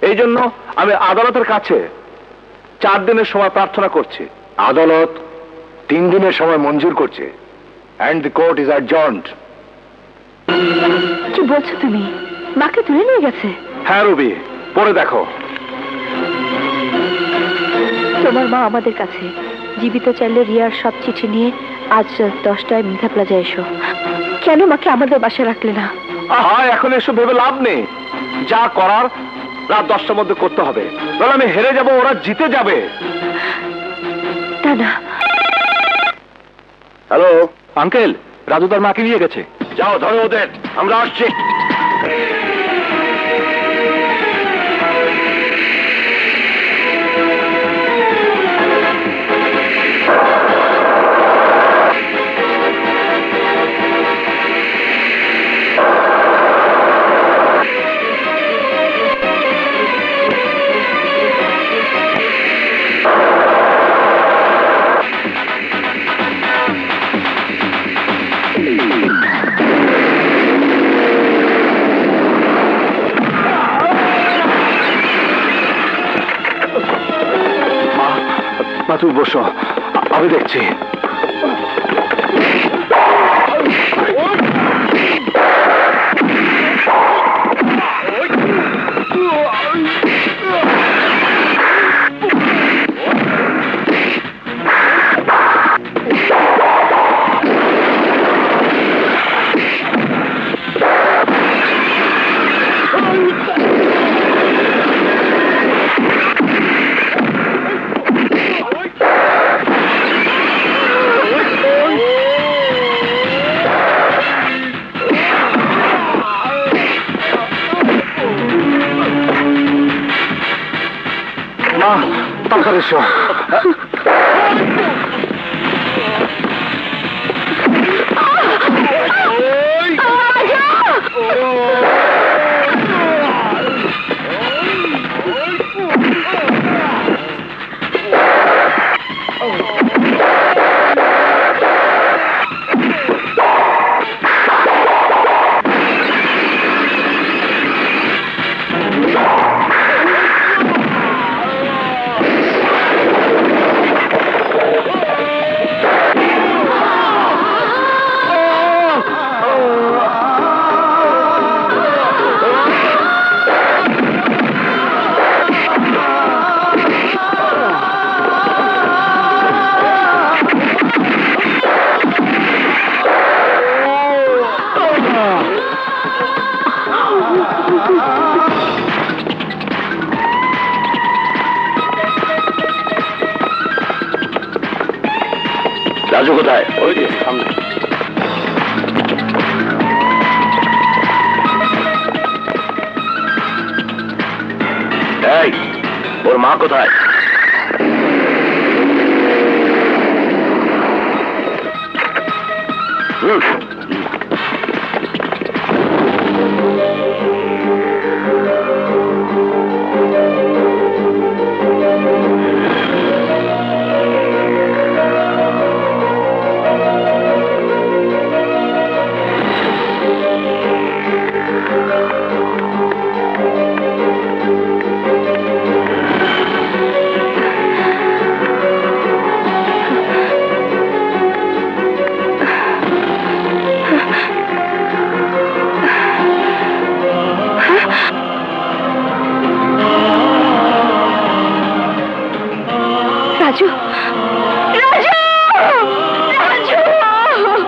এই জন্য আমি আদালতের কাছে 4 দিনের সময় প্রার্থনা করছি। আদালত 3 দিনের সময় মঞ্জুর করছে। And the court is adjourned. কি বলছো তুমি? মাকে তুলে নিয়ে গেছে? হ্যাঁ রবি, পড়ে দেখো। তোমার মা আমাদের কাছে। জীবিত চাইলে রিয়ার সব চিঠি নিয়ে আজ 10টায় মিথা প্লাজায় এসো। কেন মাকে আমাদের বাসায় রাখলে না? আহা, এখন এসব ভেবে লাভ নেই। যা করার রাত 10টার মধ্যে করতে হবে, তাহলে আমি হেরে যাব, ওরা জিতে যাবে। তা না। হ্যালো আঙ্কেল, রাজু তার মাকে নিয়ে গেছে। যাও, ধরো ওদের, আমরা আসছি। মা, তুমি বসো, আমি দেখছি। মা, তাড়াতাড়ি এসো। রাজু কোথায়? ওই যে সামনে। এই, ওর মা কোথায়? চলুন। রাজু, রাজু, রাজু!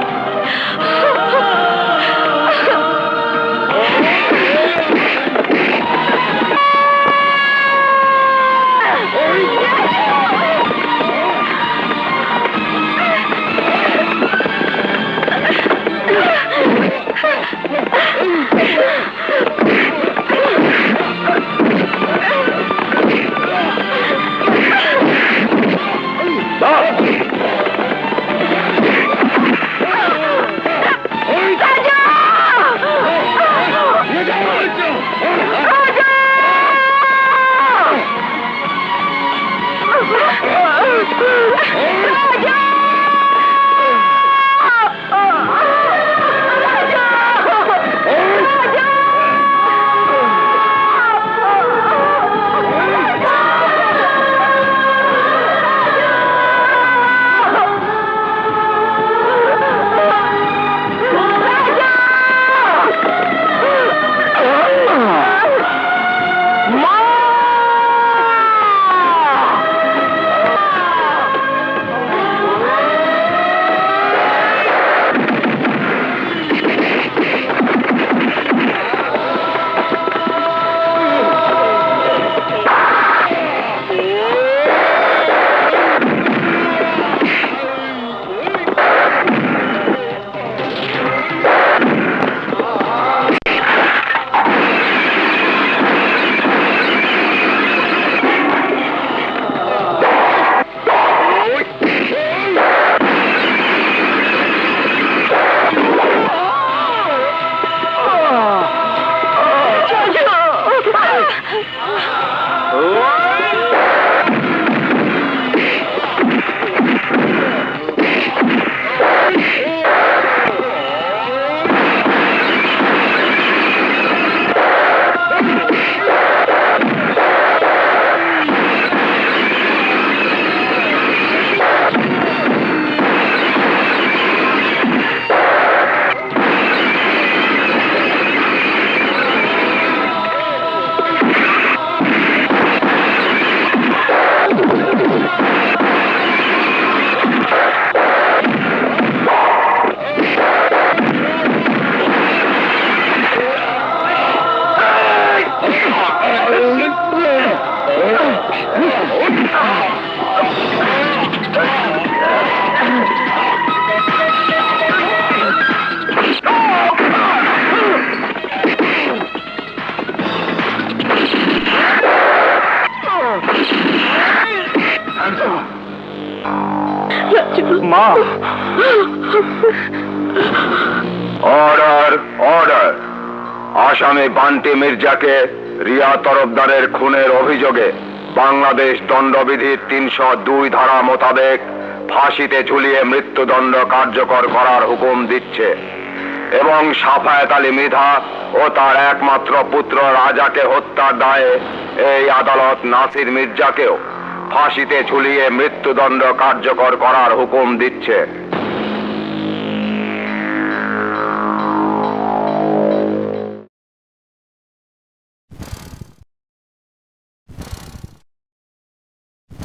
মা, অর্ডার অর্ডার। আসামি বান্টি মির্জাকে রিয়া তরফদারের খুনের অভিযোগে বাংলাদেশ দণ্ডবিধির 302 ধারা মোতাবেক ফাঁসিতে ঝুলিয়ে মৃত্যুদণ্ড কার্যকর করার হুকুম দিচ্ছে এবং সাফায়েত আলী মৃধা ও তার একমাত্র পুত্র রাজাকে হত্যার দায়ে এই আদালত নাসির মির্জাকেও ফাঁসিতে ঝুলিয়ে মৃত্যুদণ্ড কার্যকর করার হুকুম দিচ্ছে।